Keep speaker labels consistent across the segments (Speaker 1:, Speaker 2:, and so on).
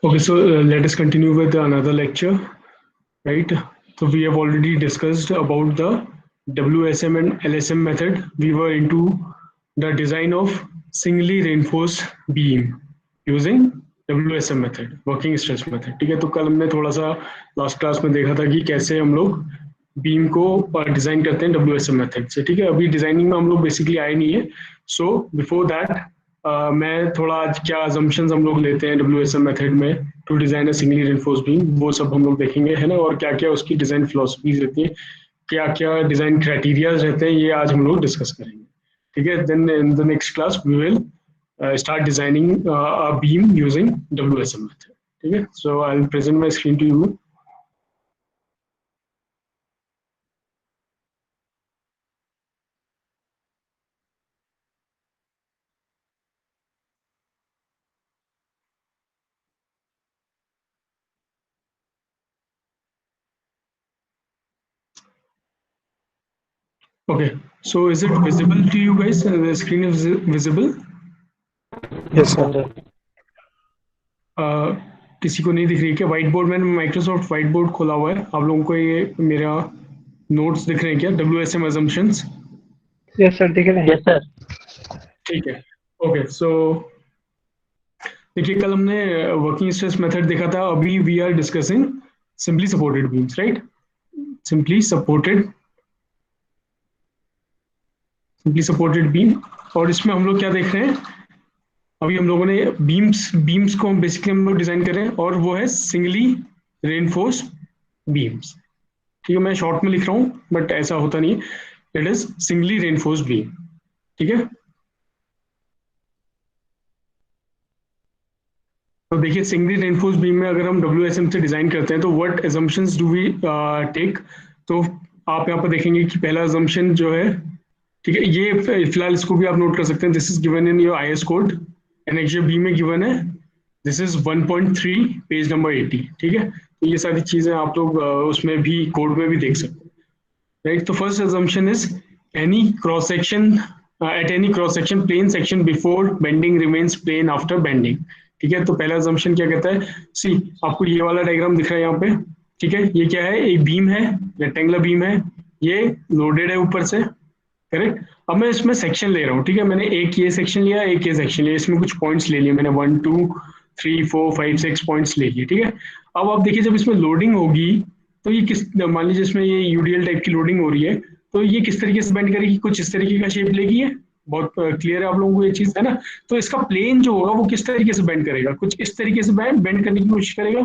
Speaker 1: Okay, so let us continue with another lecture, right? So we have already discussed about the WSM and LSM method. We were into the design of singly reinforced beam using WSM method, working stress method. ठीक है, तो कल हमने थोड़ा सा last class में देखा था कि कैसे हम लोग बीम को डिजाइन करते हैं WSM मेथड से. ठीक है, अभी डिजाइनिंग में हम लोग बेसिकली आए नहीं है. सो बिफोर दैट मैं थोड़ा आज क्या अजम्पशंस हम लोग लेते हैं WSM मेथड में to design a singly reinforced beam, वो सब हम लोग देखेंगे, है ना. और क्या क्या उसकी डिजाइन फिलोसफीज रहती है, क्या क्या डिजाइन क्राइटेरियाज रहते हैं, ये आज हम लोग डिस्कस करेंगे. ठीक है, then in the next class we will start designing a beam using WSM method. ठीक है, so I'll present my screen to you. Okay, so is it visible to you guys? The screen is visible?
Speaker 2: Yes, sir.
Speaker 1: किसी को नहीं दिख रही क्या? White board, मैंने Microsoft white board खोला हुआ है. आप लोगों को ये मेरा नोट्स दिख रहे हैं क्या? WSM assumptions.
Speaker 2: Yes, sir. दिख रहे हैं.
Speaker 3: Yes, sir.
Speaker 1: ठीक है. ओके, सो देखिए, कल हमने वर्किंग स्ट्रेस मेथड देखा था. अभी we are discussing simply supported beams, right? Simply supported beam. और इसमें हम लोग क्या देख रहे हैं? अभी हम लोगों ने बीम्स को बेसिकली हम लोग डिजाइन कर रहे हैं, और वो है सिंगली रेनफोर्स बीम्स. ठीक है, मैं शॉर्ट में लिख रहा हूँ बट ऐसा होता नहीं. It is singly reinforced beam. ठीक है, तो देखिए, सिंगली रेनफोर्स बीम में अगर हम WSM से डिजाइन करते हैं तो what assumptions do we take. तो आप यहाँ पर देखेंगे कि पहला assumption जो है, ठीक है, ये फिलहाल इसको भी आप नोट कर सकते हैं. This is given in your IS code. Annexure B में गिवन है. This is 1.3 page number 80. ठीक है, तो ये सारी चीजें आप लोग उसमें भी कोड में भी देख सकते हैं, राइट. तो first assumption is any cross section at any cross section plane section before bending remains plane after bending. ठीक है, तो पहला assumption क्या कहता है? सी, आपको ये वाला डायग्राम दिख रहा है यहाँ पे. ठीक है, ये क्या है? एक बीम है, रेक्टेंगुलर बीम है, ये लोडेड है ऊपर से, करेक्ट. अब मैं इसमें सेक्शन ले रहा हूँ. ठीक है, मैंने एक ये सेक्शन लिया, एक ये सेक्शन लिया, इसमें कुछ पॉइंट्स ले लिए मैंने, 1 2 3 4 5 6 पॉइंट्स ले लिए. ठीक है, अब आप देखिए, जब इसमें लोडिंग होगी तो ये किस, मान लीजिए इसमें ये UDL टाइप की लोडिंग हो रही है, तो ये किस तरीके से बेंड करेगी? कुछ इस तरीके का शेप लेगी. है बहुत क्लियर है आप लोगों को ये चीज, है ना. तो इसका प्लेन जो होगा वो किस तरीके से बेंड करेगा? कुछ इस तरीके से बेंड करने की कोशिश करेगा,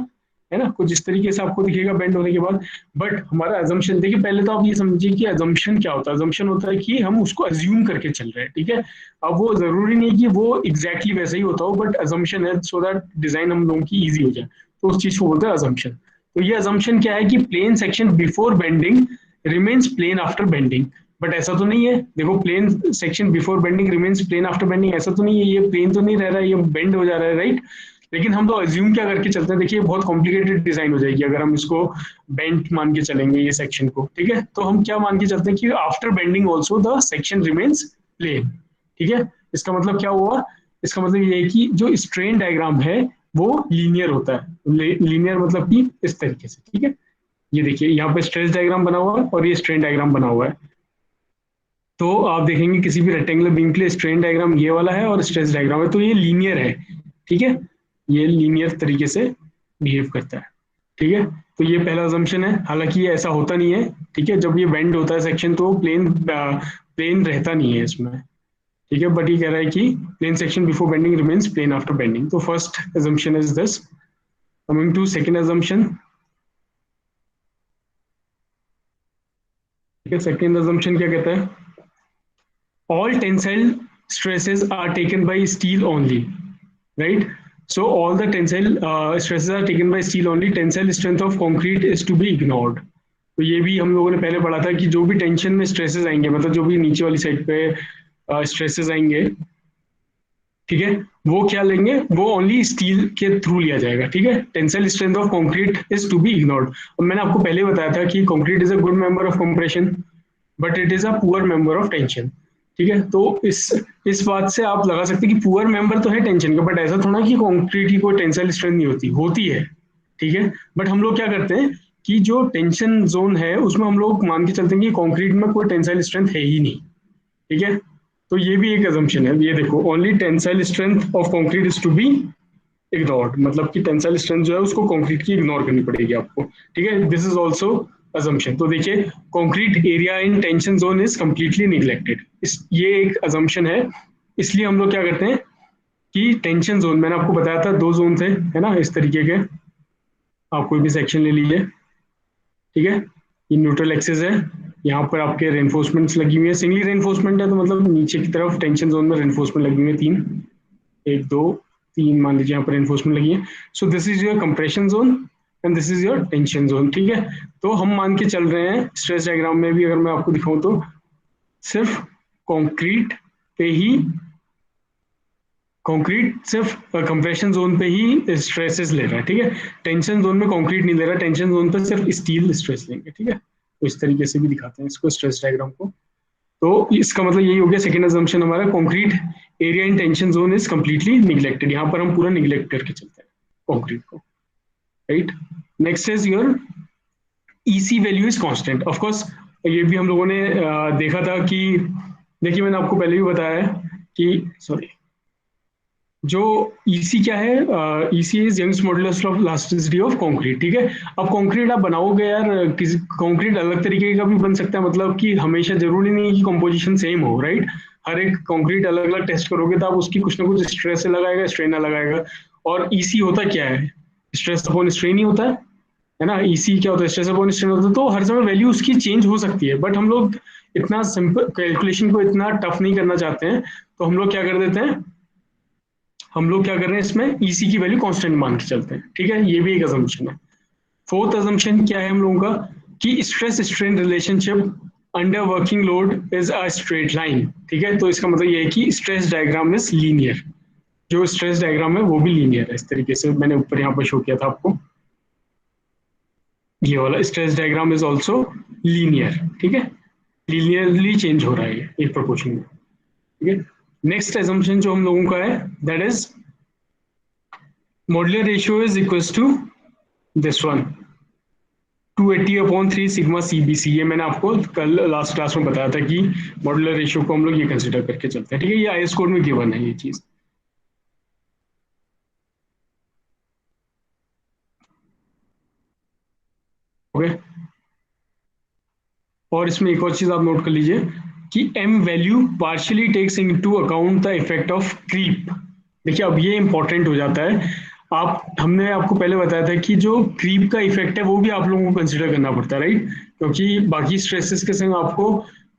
Speaker 1: है ना. कुछ इस तरीके से आपको दिखेगा बेंड होने के बाद. बट हमारा अजम्पशन देखिए, पहले तो आप ये समझिए कि अजम्पशन क्या होता है. अजम्पशन होता है कि हम उसको अज्यूम करके चल रहे हैं. ठीक है, अब वो जरूरी नहीं कि वो एग्जैक्टली वैसा ही होता हो, बट अजम्पशन है सो दैट डिजाइन हम लोगों की ईजी हो जाए, तो उस चीज को बोलते हैं अजम्पशन. तो ये अजम्पशन क्या है कि plane section before bending remains plane after bending. But ऐसा तो नहीं है. देखो, plane section before bending remains plane after bending, ऐसा तो नहीं है. ये प्लेन तो नहीं रह रहा है, ये बेंड हो जा रहा है, राइट. लेकिन हम तो अज्यूम क्या करके चलते हैं? देखिए, बहुत कॉम्प्लिकेटेड डिजाइन हो जाएगी अगर हम इसको बेंड मान के चलेंगे ये सेक्शन को. ठीक है, तो हम क्या मान के चलते हैं कि after bending also the section remains plane. ठीक है, इसका मतलब क्या हुआ? इसका मतलब ये है कि जो स्ट्रेन डायग्राम है वो लीनियर होता है. लीनियर मतलब कि इस तरीके से. ठीक है, ये देखिए, यहाँ पे स्ट्रेस डायग्राम बना हुआ है और ये स्ट्रेन डायग्राम बना हुआ है. तो आप देखेंगे किसी भी रेक्टेंगुलर बीम के लिए स्ट्रेन डायग्राम ये वाला है और स्ट्रेस डायग्राम है, तो ये लीनियर है. ठीक है, ये लीनियर तरीके से बिहेव करता है. ठीक है, तो ये पहला अजम्पशन है. हालांकि ये ऐसा होता नहीं है. ठीक है, जब ये बेंड होता है सेक्शन तो प्लेन रहता नहीं है इसमें. ठीक है, बट ये कह रहा है कि plane section before bending remains plane after bending. तो first assumption is this. Coming to second assumption. ठीक है, सेकंड अजम्पशन क्या कहता है? all tensile stresses are taken by steel only, right? So all the tensile stresses are taken by steel only. Tensile strength of concrete is to be ignored. तो ये भी हम लोगों ने पहले पढ़ा था कि जो भी टेंशन में स्ट्रेसेस आएंगे, मतलब जो भी नीचे वाली साइड पे स्ट्रेसेस आएंगे, ठीक है, वो क्या लेंगे? वो ओनली स्टील के थ्रू लिया जाएगा. ठीक है, tensile strength of concrete is to be ignored. और मैंने आपको पहले बताया था कि concrete is a good member of compression but it is a poor member of tension. ठीक है, तो इस बात से आप लगा सकते हैं कि पुअर मेंबर तो है टेंशन का, बट ऐसा थोड़ा कि कंक्रीट की कोई टेंसाइल स्ट्रेंथ नहीं होती, होती है। ठीक है, बट हम लोग क्या करते हैं कि जो टेंशन जोन है उसमें हम लोग मान के चलते हैं कि कंक्रीट में कोई टेंसाइल स्ट्रेंथ है ही नहीं। ठीक है, तो ये भी एक अजम्पशन है। ये देखो, only tensile strength of concrete is to be ignored, मतलब कि टेंसाइल स्ट्रेंथ जो है उसको कंक्रीट की इग्नोर करनी पड़ेगी आपको। ठीक है, दिस इज ऑल्सो अजम्पशन। तो देखिए, concrete area in tension zone is completely neglected, इस ये एक अजम्पशन है। इसलिए हम लोग क्या करते हैं कि टेंशन जोन, मैंने आपको बताया था दो जोन थे, है ना, इस तरीके के। आप कोई भी सेक्शन ले लीजिए। ठीक है, ये न्यूट्रल एक्सिस है, यहाँ पर आपके रेनफोर्समेंट्स लगी हुई है, सिंगली रेनफोर्समेंट है, तो मतलब नीचे की तरफ टेंशन जोन में रेनफोर्समेंट लगी हुई है तीन, एक दो तीन मान लीजिए यहाँ पर रेनफोर्समेंट लगी है। So this is your compression zone and this is your tension zone. ठीक है, तो हम मान के चल रहे हैं स्ट्रेस डायग्राम में भी, अगर मैं आपको दिखाऊं तो सिर्फ कंक्रीट पे ही, कंक्रीट सिर्फ कंप्रेशन जोन पे ही स्ट्रेसेस ले रहा है। ठीक है, टेंशन जोन में कंक्रीट नहीं ले रहा, टेंशन जोन पे सिर्फ स्टील स्ट्रेस लेंगे। ठीक है, तो इस तरीके से भी दिखाते हैं इसको स्ट्रेस डायग्राम को। तो इसका मतलब यही हो गया, सेकेंड अजम्पशन हमारा, concrete area in tension zone is completely neglected, यहाँ पर हम पूरा निग्लेक्ट करके चलते हैं कंक्रीट को। Right, next is your EC value is constant. Of course ये भी हम लोगों ने देखा था कि, देखिए मैंने आपको पहले भी बताया है कि, सॉरी, जो ईसी क्या है, EC is Young's modulus of elasticity of concrete. ठीक है, अब कंक्रीट आप बनाओगे यार, किसी कंक्रीट अलग तरीके का भी बन सकता है, मतलब कि हमेशा जरूरी नहीं है कि कंपोजिशन सेम हो। राइट, हर एक कंक्रीट अलग अलग टेस्ट करोगे तो आप उसकी कुछ ना कुछ स्ट्रेस लगाएगा, स्ट्रेन लगाएगा। और ईसी होता क्या है, स्ट्रेस अपॉन स्ट्रेन ही होता है ना। ईसी क्या होता है, स्ट्रेस अपॉन स्ट्रेन होता है, तो हर समय वैल्यू उसकी चेंज हो सकती है, बट हम लोग इतना सिंपल कैलकुलेशन को इतना टफ नहीं करना चाहते हैं, तो हम लोग क्या कर देते हैं, हम लोग क्या कर रहे हैं इसमें ईसी की वैल्यू कांस्टेंट मान के चलते हैं। ठीक है, ये भी एक अजम्पशन है। फोर्थ अजम्पशन क्या है हम लोगों का, कि stress strain relationship under working load is a straight line. ठीक है, तो इसका मतलब ये है कि स्ट्रेस डायग्राम इज लीनियर, जो स्ट्रेस डायग्राम है वो भी लीनियर है। इस तरीके से मैंने ऊपर यहाँ पर शो किया था आपको, ये वाला stress diagram is also linear. ठीक है, लीनियरली चेंज हो रहा है एक प्रोपोर्शन में। ठीक है, नेक्स्ट एजम्पशन जो हम लोगों का है, that is modular ratio is equal to this one, 280/3 sigma CBC. ये मैंने आपको कल लास्ट क्लास में बताया था कि मॉडुलर रेशियो को हम लोग ये कंसीडर करके चलते हैं। ठीक है, ये आईएस कोड में गिवन है ये चीज। ओके, और इसमें एक और चीज आप नोट कर लीजिए कि M value partially takes into account the effect of creep. देखिए, अब ये इंपॉर्टेंट हो जाता है। आप, हमने आपको पहले बताया था कि जो क्रीप का इफेक्ट है वो भी आप लोगों को कंसिडर करना पड़ता है। राइट, क्योंकि बाकी स्ट्रेसेस के संग आपको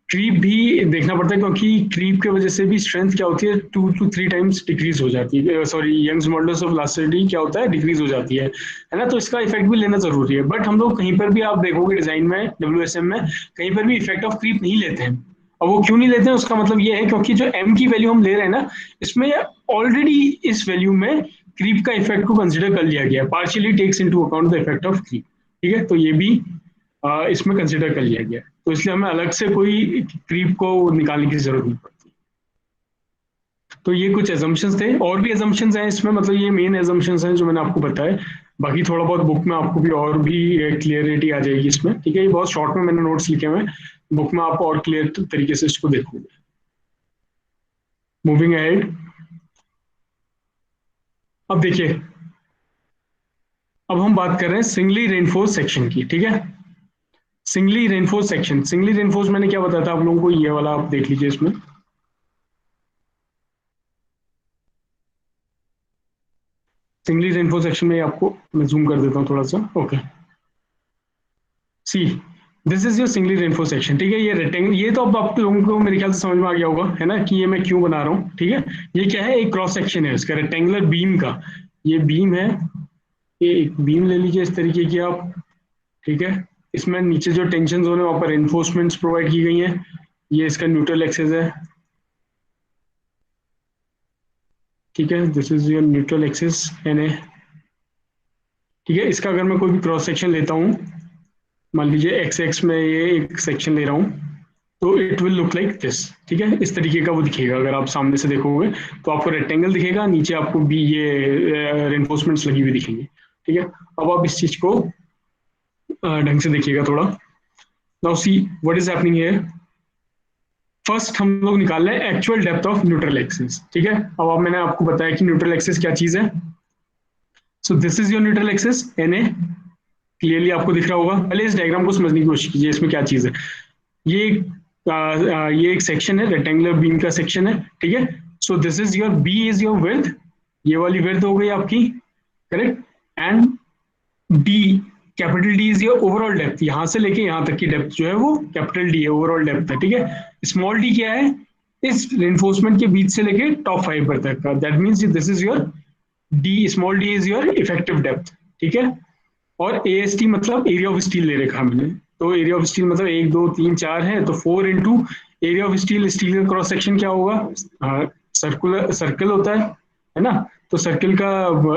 Speaker 1: क्रीप भी देखना पड़ता है, क्योंकि क्रीप की वजह से भी स्ट्रेंथ क्या होती है, 2 to 3 टाइम्स डिक्रीज हो जाती है, sorry Young's modulus of elasticity क्या होता है, डिक्रीज हो जाती है ना। तो इसका इफेक्ट भी लेना जरूरी है, बट हम लोग कहीं पर भी आप देखोगे डिजाइन में, डब्ल्यूएसएम में कहीं पर भी इफेक्ट ऑफ क्रीप नहीं लेते हैं। अब वो क्यों नहीं लेते हैं, उसका मतलब ये है क्योंकि जो एम की वैल्यू हम ले रहे हैं ना, इसमें ऑलरेडी इस वैल्यू में क्रीप का इफेक्ट को कंसिडर कर लिया गया, partially takes into account the effect of creep. ठीक है, तो ये भी इसमें कंसिडर कर लिया गया, तो इसलिए हमें अलग से कोई क्रीप को निकालने की जरूरत नहीं पड़ती। तो ये कुछ एजम्पशंस थे, और भी एजम्पशंस हैं इसमें, मतलब ये मेन एजम्पशंस हैं जो मैंने आपको बताया। बाकी थोड़ा बहुत बुक में आपको भी और भी क्लियरिटी आ जाएगी इसमें। ठीक है, ये बहुत शॉर्ट में मैंने नोट्स लिखे हुए हैं, बुक में आप और क्लियर तरीके से इसको देखोगे। मूविंग अहेड, अब देखिए, अब हम बात कर रहे हैं सिंगली रेनफोर्स सेक्शन की। ठीक है, singly reinforced section, singly reinforce मैंने क्या बताया था आप लोगों को, ये वाला आप देख लीजिए इसमें। सिंगली रेनफोर्स सेक्शन में आपको मैं जूम कर देता हूँ थोड़ा सा। Okay, see, this is your singly reinforced section. ठीक है, ये रेक्टेंगल, ये तो अब आप लोगों को मेरे ख्याल से समझ में आ गया होगा, है ना, कि ये मैं क्यों बना रहा हूँ। ठीक है, ये क्या है, एक क्रॉस सेक्शन है इसका रेक्टेंगुलर बीम का, ये बीम है, ये एक बीम ले लीजिए इस तरीके की आप। ठीक है, इसमें नीचे जो टेंशन जोन है वहां पर रेनफोर्समेंट्स प्रोवाइड की गई हैं, ये इसका न्यूट्रल एक्सिस है। ठीक है, this is your neutral axis N A. ठीक है, इसका अगर मैं कोई भी क्रॉस सेक्शन लेता हूँ, मान लीजिए एक्स एक्स में ये एक सेक्शन ले रहा हूँ, तो it will look like this, ठीक है, इस तरीके का वो दिखेगा। अगर आप सामने से देखोगे तो आपको रेक्टेंगल दिखेगा, नीचे आपको भी ये रेनफोर्समेंट्स लगी हुई दिखेंगी, ठीक है। अब आप इस चीज को ढंग से देखिएगा थोड़ा। Now see what is happening here. First हम लोग निकाल रहे हैं actual depth of neutral axis, ठीक है। अब मैंने आपको बताया कि न्यूट्रल एक्सिस क्या चीज है। So this is your neutral axis N A, clearly आपको दिख रहा होगा। पहले इस डायग्राम को समझने की कोशिश कीजिए, इसमें क्या चीज है। ये ये एक सेक्शन है, रेक्टेंगुलर बीम का सेक्शन है, ठीक है। So this is your B is your width, ये वाली विड्थ हो गई आपकी, correct. And D, capital D is your overall depth, यहां से लेके यहां तक की डेप्थ जो है वो कैपिटल डी है, ओवरऑल डेप्थ है, ठीक है। स्मॉल डी क्या है, इस रेनफोर्समेंट के बीच से लेके टॉप फाइबर तक का, that means this is your D, small D is your effective depth, ठीक है। और ए एस टी मतलब एरिया ऑफ स्टील ले रखा हमने, तो एरिया ऑफ स्टील मतलब 1 2 3 4 है, तो 4 into area of steel, steel का क्रॉस सेक्शन क्या होगा, सर्कुलर सर्कल होता है ना। तो सर्कल का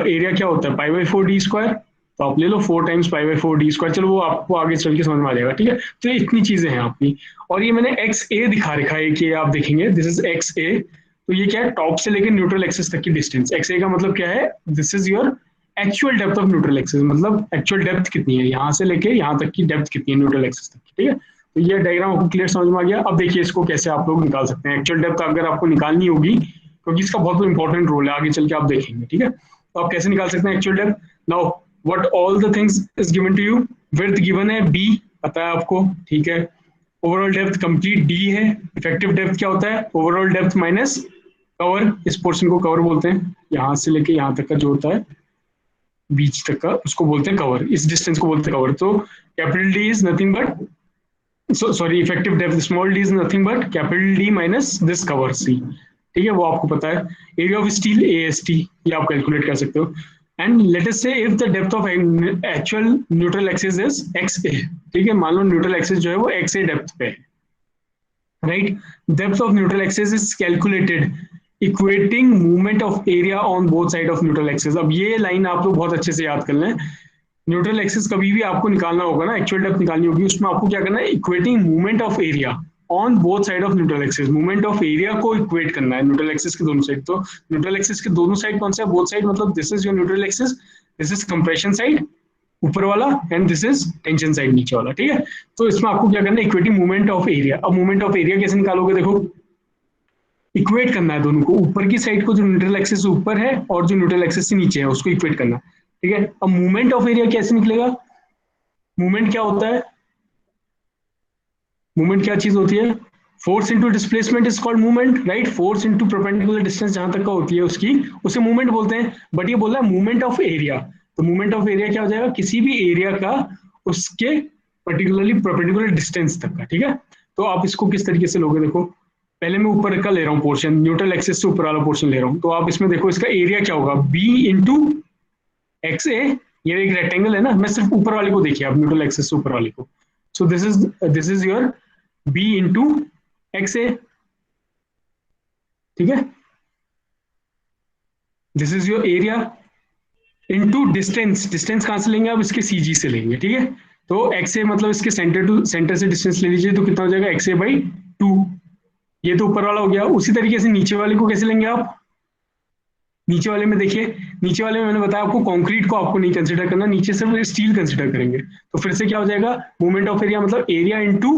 Speaker 1: एरिया क्या होता है, π/4 डी स्क्वायर, तो आप ले लो 4 टाइम्स π/4 डी स्क्वायर, चलो वो आपको आगे चल के समझ में आ जाएगा, ठीक है। तो इतनी चीजें हैं आपकी। और ये मैंने एक्स ए दिखा रखा है कि आप देखेंगे दिस इज एक्स ए, तो ये क्या है, टॉप से लेकर न्यूट्रल एक्सिस तक की डिस्टेंस। एक्स ए का मतलब क्या है, this is your actual depth of neutral axis, मतलब एक्चुअल डेप्थ कितनी है, यहाँ से लेके यहाँ तक की डेप्थ कितनी है न्यूट्रल एक्सिस तक की, ठीक है। तो ये डायग्राम आपको क्लियर समझ में आ गया। अब देखिए इसको कैसे आप लोग निकाल सकते हैं। एक्चुअल डेप्थ अगर आपको निकालनी होगी, क्योंकि इसका बहुत इंपॉर्टेंट रोल है, आगे चल के आप देखेंगे, ठीक है। तो आप कैसे निकाल सकते हैं actual depth. Now what all the things is given to you, width given है बी, पता है आपको, ठीक है। ओवरऑल डेप्थ कंप्लीट डी है। इफेक्टिव डेप्थ क्या होता है, ओवरऑल डेप्थ माइनस कवर, इस पोर्शन को कवर बोलते हैं, यहाँ से लेके यहाँ तक का जो होता है बीच तक का, उसको बोलते हैं कवर, इस डिस्टेंस को बोलते हैं कवर। तो capital D is nothing but, sorry, effective depth small D is nothing but capital D minus this cover C, ठीक है, वो आपको पता है। Area of steel A S T, ये आप कैलकुलेट कर सकते हो। And let us say if the depth of actual neutral axis is X A, ठीक है, मान लो न्यूट्रल एक्सिस जो है वो एक्स ए डेप्थ पे है, right. Depth of neutral axis is calculated equating movement of area on both side of neutral axis. अब ये लाइन आप लोग बहुत अच्छे से याद कर लें। न्यूट्रल एक्सिस कभी भी आपको निकालना होगा ना, एक्चुअल डेप्थ निकालनी होगी, उसमें आपको क्या करना है, equating movement of area on both side of neutral axis, movement of area को इक्वेट करना है न्यूट्रल एक्सिस के दोनों साइड। तो न्यूट्रल एक्सिस के दोनों साइड कौन सा है, बोथ साइड, मतलब this is your neutral axis, this is compression side ऊपर वाला, and this is tension side नीचे वाला, ठीक है। तो इसमें आपको क्या करना है, इक्वेटिंग मूवमेंट ऑफ एरिया। अब मूवमेंट ऑफ एरिया कैसे निकालोगे, देखो इक्वेट करना है दोनों को, ऊपर की साइड को जो न्यूट्रल एक्सिस ऊपर है और जो न्यूट्रल एक्सिस से नीचे है उसको इक्वेट करना, ठीक है। अब मूवमेंट ऑफ एरिया कैसे निकलेगा, मूवमेंट क्या होता है, मूवमेंट क्या चीज होती है, force into displacement is called movement, right. Force into perpendicular distance जहां तक का होती है उसकी, उसे मूवमेंट बोलते हैं। बट ये बोल रहा है मूवमेंट ऑफ एरिया, तो मूवमेंट ऑफ एरिया क्या हो जाएगा, किसी भी एरिया का उसके पर्टिकुलरली परपेंडिकुलर डिस्टेंस तक का, ठीक है। तो आप इसको किस तरीके से लोगे, देखो पहले मैं ऊपर का ले रहा हूँ पोर्शन, न्यूट्रल एक्सिस से ऊपर वाला पोर्शन ले रहा हूँ, तो आप इसमें देखो इसका एरिया क्या होगा, बी इंटू एक्स ए, ये एक रेक्टेंगल है ना, मैं सिर्फ ऊपर वाले को देखिए आप, न्यूट्रल एक्सिस से ऊपर वाले को। So this is your B into X A, ठीक है। This is your area into distance, distance कहां से लेंगे आप, इसके सी जी से लेंगे, ठीक है। तो एक्स ए मतलब इसके सेंटर टू सेंटर से डिस्टेंस ले लीजिए, तो कितना हो जाएगा, एक्स ए बाई 2, ये तो ऊपर वाला हो गया। उसी तरीके से नीचे वाले को कैसे लेंगे आप, नीचे वाले में देखिए, नीचे वाले में मैंने बताया आपको कंक्रीट को आपको नहीं कंसीडर करना, नीचे सिर्फ स्टील कंसीडर करेंगे। तो फिर से क्या हो जाएगा, मूवमेंट ऑफ एरिया मतलब एरिया इनटू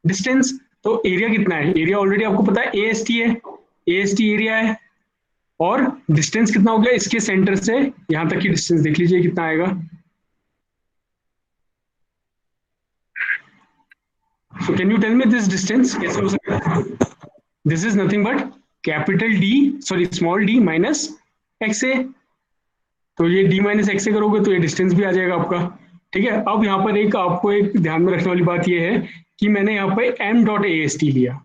Speaker 1: डिस्टेंस। तो एरिया कितना है, एरिया ऑलरेडी आपको पता है ए एस टी है, ए एस टी एरिया है, और डिस्टेंस कितना हो गया, इसके सेंटर से यहां तक की डिस्टेंस देख लीजिए कितना आएगा। So can you tell me this distance कैसे हो सकता है, this is nothing but capital D, sorry small D minus X A, तो ये डी माइनस एक्स ए करोगे तो ये डिस्टेंस भी आ जाएगा आपका, ठीक है। अब यहाँ पर एक आपको एक ध्यान में रखने वाली बात ये है कि मैंने यहाँ पे M dot A S T लिया,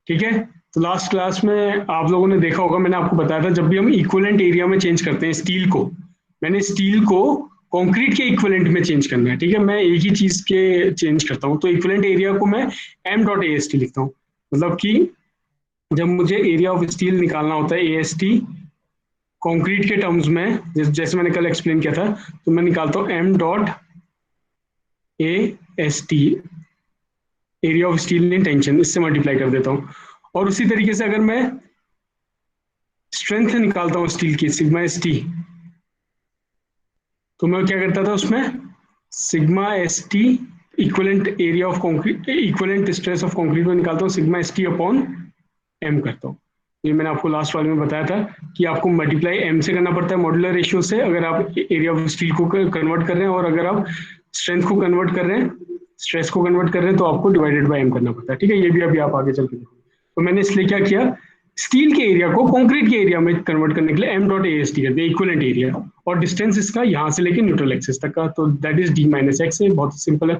Speaker 1: ठीक है। तो लास्ट क्लास में आप लोगों ने देखा होगा, मैंने आपको बताया था जब भी हम इक्विवेलेंट एरिया में चेंज करते हैं स्टील को, मैंने स्टील को कंक्रीट के इक्विवेलेंट में चेंज करना है, ठीक है। मैं एक ही चीज के चेंज करता हूँ, तो इक्विवेलेंट एरिया को मैं M dot A S T लिखता हूँ, मतलब कि जब मुझे एरिया ऑफ स्टील निकालना होता है ए एस टी कॉन्क्रीट के टर्म्स में, जैसे मैंने कल एक्सप्लेन किया था, तो मैं निकालता हूँ M dot A S T, area of steel in tension, इससे मल्टीप्लाई कर देता हूँ। और उसी तरीके से अगर मैं स्ट्रेंथ निकालता हूँ स्टील की, सिग्मा एस टी, तो मैं क्या करता था उसमें, sigma S T equivalent area of concrete, equivalent stress of concrete में निकालता हूँ sigma S T upon M करता हूँ। ये मैंने आपको लास्ट वाले में बताया था कि आपको मल्टीप्लाई एम से करना पड़ता है मॉड्यूलर रेशियो से, अगर आप एरिया ऑफ स्टील को कन्वर्ट कर रहे हैं, और अगर आप स्ट्रेंथ को कन्वर्ट कर रहे हैं, स्ट्रेस को कन्वर्ट कर रहे हैं, तो आपको डिवाइडेड बाय एम करना पड़ता है। ठीक है, ये भी अभी आप आगे चल के देखो। तो मैंने इसलिए क्या किया, स्टील के एरिया को कंक्रीट के एरिया में कन्वर्ट करने के लिए M dot A S T कर दिया, इक्वलेंट एरिया, और डिस्टेंस इसका यहाँ से लेके न्यूट्रल एक्सिस तक का, तो that is D minus x है, बहुत सिंपल है।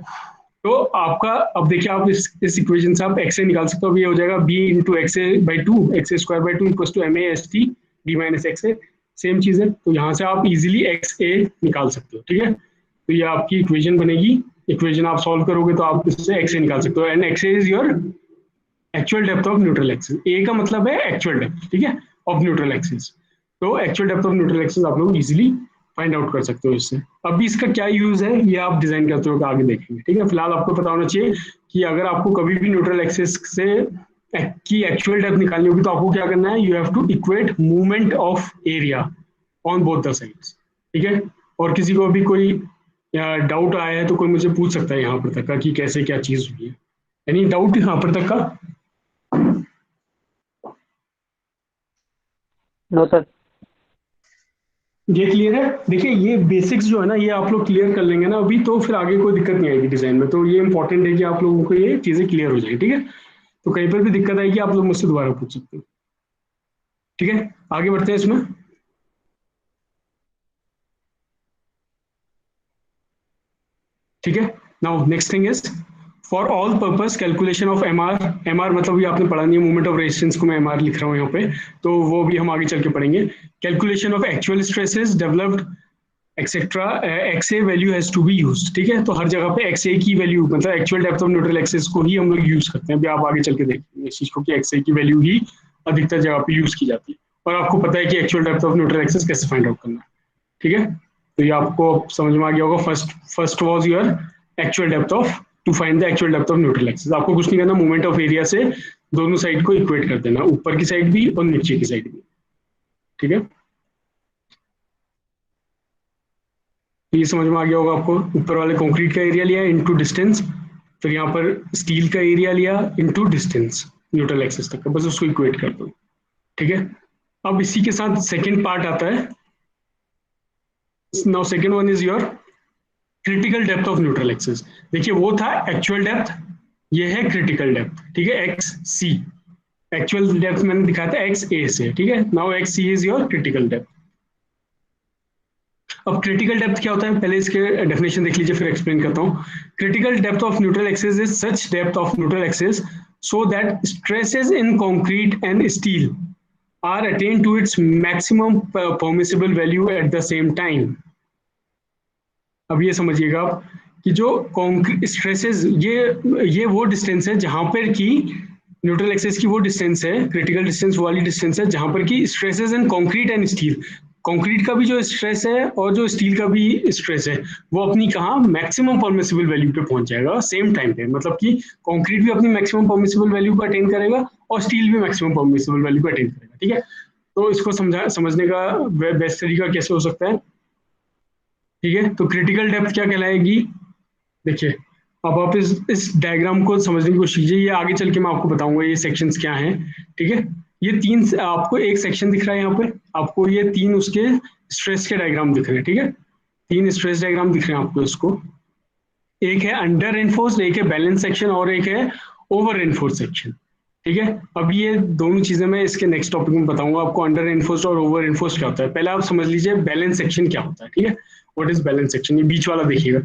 Speaker 1: तो आपका अब देखिए, आप इस इक्वेशन से आप एक्स ए निकाल सकते हो, ये हो जाएगा B into X A by two, X A square by two equal to M A S T D minus X A, same चीज है। तो यहाँ से आप इजीली एक्स ए निकाल सकते हो। ठीक है, तो ये आपकी इक्वेशन बनेगी, इक्वेशन आप सॉल्व करोगे तो आप इससे एक्स ए निकाल सकते हो, and X A is your actual depth of neutral axis. A का मतलब है एक्चुअल डेप्थ, ठीक है, ऑफ न्यूट्रल एक्सिस। तो actual depth of neutral axis आप लोग इजीली फाइंड आउट कर सकते हो इससे। अभी इसका क्या यूज है ये आप डिजाइन करते हो आगे देखेंगे। ठीक है, फिलहाल आपको पता होना चाहिए कि अगर आपको कभी भी न्यूट्रल एक्सिस से की एक्चुअल डेप्थ निकालनी होगी तो आपको क्या करना है, you have to equate movement of area on both the sides. ठीक है, और किसी को अभी कोई डाउट आया है तो कोई मुझे पूछ सकता है यहाँ पर तक का कि कैसे क्या चीज हुई है, एनी डाउट यहाँ पर तक का?
Speaker 2: No sir.
Speaker 1: ये क्लियर है? देखिए, ये बेसिक्स जो है ना, ये आप लोग क्लियर कर लेंगे ना अभी, तो फिर आगे कोई दिक्कत नहीं आएगी डिजाइन में। तो ये इंपॉर्टेंट है कि आप लोगों को ये चीजें क्लियर हो जाए। ठीक है, तो कहीं पर भी दिक्कत आएगी आप लोग मुझसे दोबारा पूछ सकते हो। ठीक है, आगे बढ़ते हैं इसमें। ठीक है, now next thing is for all purpose calculation of M R. M R मतलब ये आपने पढ़ा नहीं है, मूवमेंट ऑफ रेजिस्टेंस को मैं एम आर लिख रहा हूँ यहाँ पे, तो वो भी हम आगे चल के पढ़ेंगे। Calculation of actual stresses developed etcetera, X A value has to be used. ठीक है, तो हर जगह पे एक्स ए की वैल्यू मतलब actual depth of neutral axis को ही हम लोग यूज करते हैं। अभी आप आगे चल के देखेंगे इस चीज को कि एक्स ए की वैल्यू ही अधिकतर जगह पे यूज की जाती है, और आपको पता है कि actual depth of neutral axis कैसे फाइंड आउट करना है। ठीक है, तो ये आपको समझ में आ गया होगा। First was your actual depth of, to find the actual depth of neutral axis. आपको कुछ नहीं करना, मूवमेंट ऑफ एरिया से दोनों साइड को इक्वेट कर देना, ऊपर की साइड भी और नीचे की साइड भी। ठीक है, ये समझ में आ गया होगा आपको। ऊपर वाले कंक्रीट का एरिया लिया इनटू डिस्टेंस, फिर यहाँ पर स्टील का एरिया लिया इनटू डिस्टेंस न्यूट्रल एक्सिस तक का, बस उसको इक्वेट कर दो। ठीक है, अब इसी के साथ सेकंड पार्ट आता है। Now second one is your critical depth of neutral axis. देखिए, वो था एक्चुअल डेप्थ, ये है क्रिटिकल डेप्थ। ठीक है, एक्स सी, एक्चुअल डेप्थ मैंने दिखाया था एक्स ए से। ठीक है, now X C is your critical depth. अब क्रिटिकल डेप्थ क्या होता है, पहले इसके डेफिनेशन देख लीजिए, फिर एक्सप्लेन करता हूँ। Critical depth of neutral axis is such depth of neutral axis so that stresses in concrete and steel are attained to its maximum permissible value at the same time. अब ये समझिएगा आप कि जो स्ट्रेसेस, ये वो डिस्टेंस है जहां पर कि न्यूट्रल एक्सिस की वो डिस्टेंस है, क्रिटिकल डिस्टेंस वाली डिस्टेंस है जहां पर कि stresses in concrete and steel, concrete का भी जो स्ट्रेस है और जो स्टील का भी स्ट्रेस है वो अपनी कहाँ मैक्सिमम परमिसिबल वैल्यू पे पहुंच जाएगा सेम टाइम पे। मतलब कि कंक्रीट भी अपनी मैक्सिमम परमिसिबल वैल्यू को अटेन करेगा और स्टील भी मैक्सिमम परमिसिबल वैल्यू को अटेन करेगा। ठीक है, तो इसको समझने का बेस्ट तरीका कैसे हो सकता है। ठीक है, तो क्रिटिकल डेप्थ क्या कहलाएगी, देखिए अब आप इस डायग्राम को समझने की कोशिश कीजिए, ये आगे चल के मैं आपको बताऊंगा ये सेक्शंस क्या हैं। ठीक है, ये तीन, आपको एक सेक्शन दिख रहा है यहाँ पे, आपको ये तीन उसके स्ट्रेस के डायग्राम दिख रहे हैं। ठीक है, तीन स्ट्रेस डायग्राम दिख रहे हैं आपको, इसको एक है अंडर एनफोर्स्ड, एक है बैलेंस सेक्शन और एक है ओवर एनफोर्स्ड सेक्शन। ठीक है, अब ये दोनों चीजें मैं इसके नेक्स्ट टॉपिक में बताऊंगा आपको, अंडर एनफोर्स्ड और ओवर एनफोर्स्ड क्या होता है। पहले आप समझ लीजिए बैलेंस सेक्शन क्या होता है। ठीक है, व्हाट इज बैलेंस सेक्शन, ये बीच वाला देखिएगा।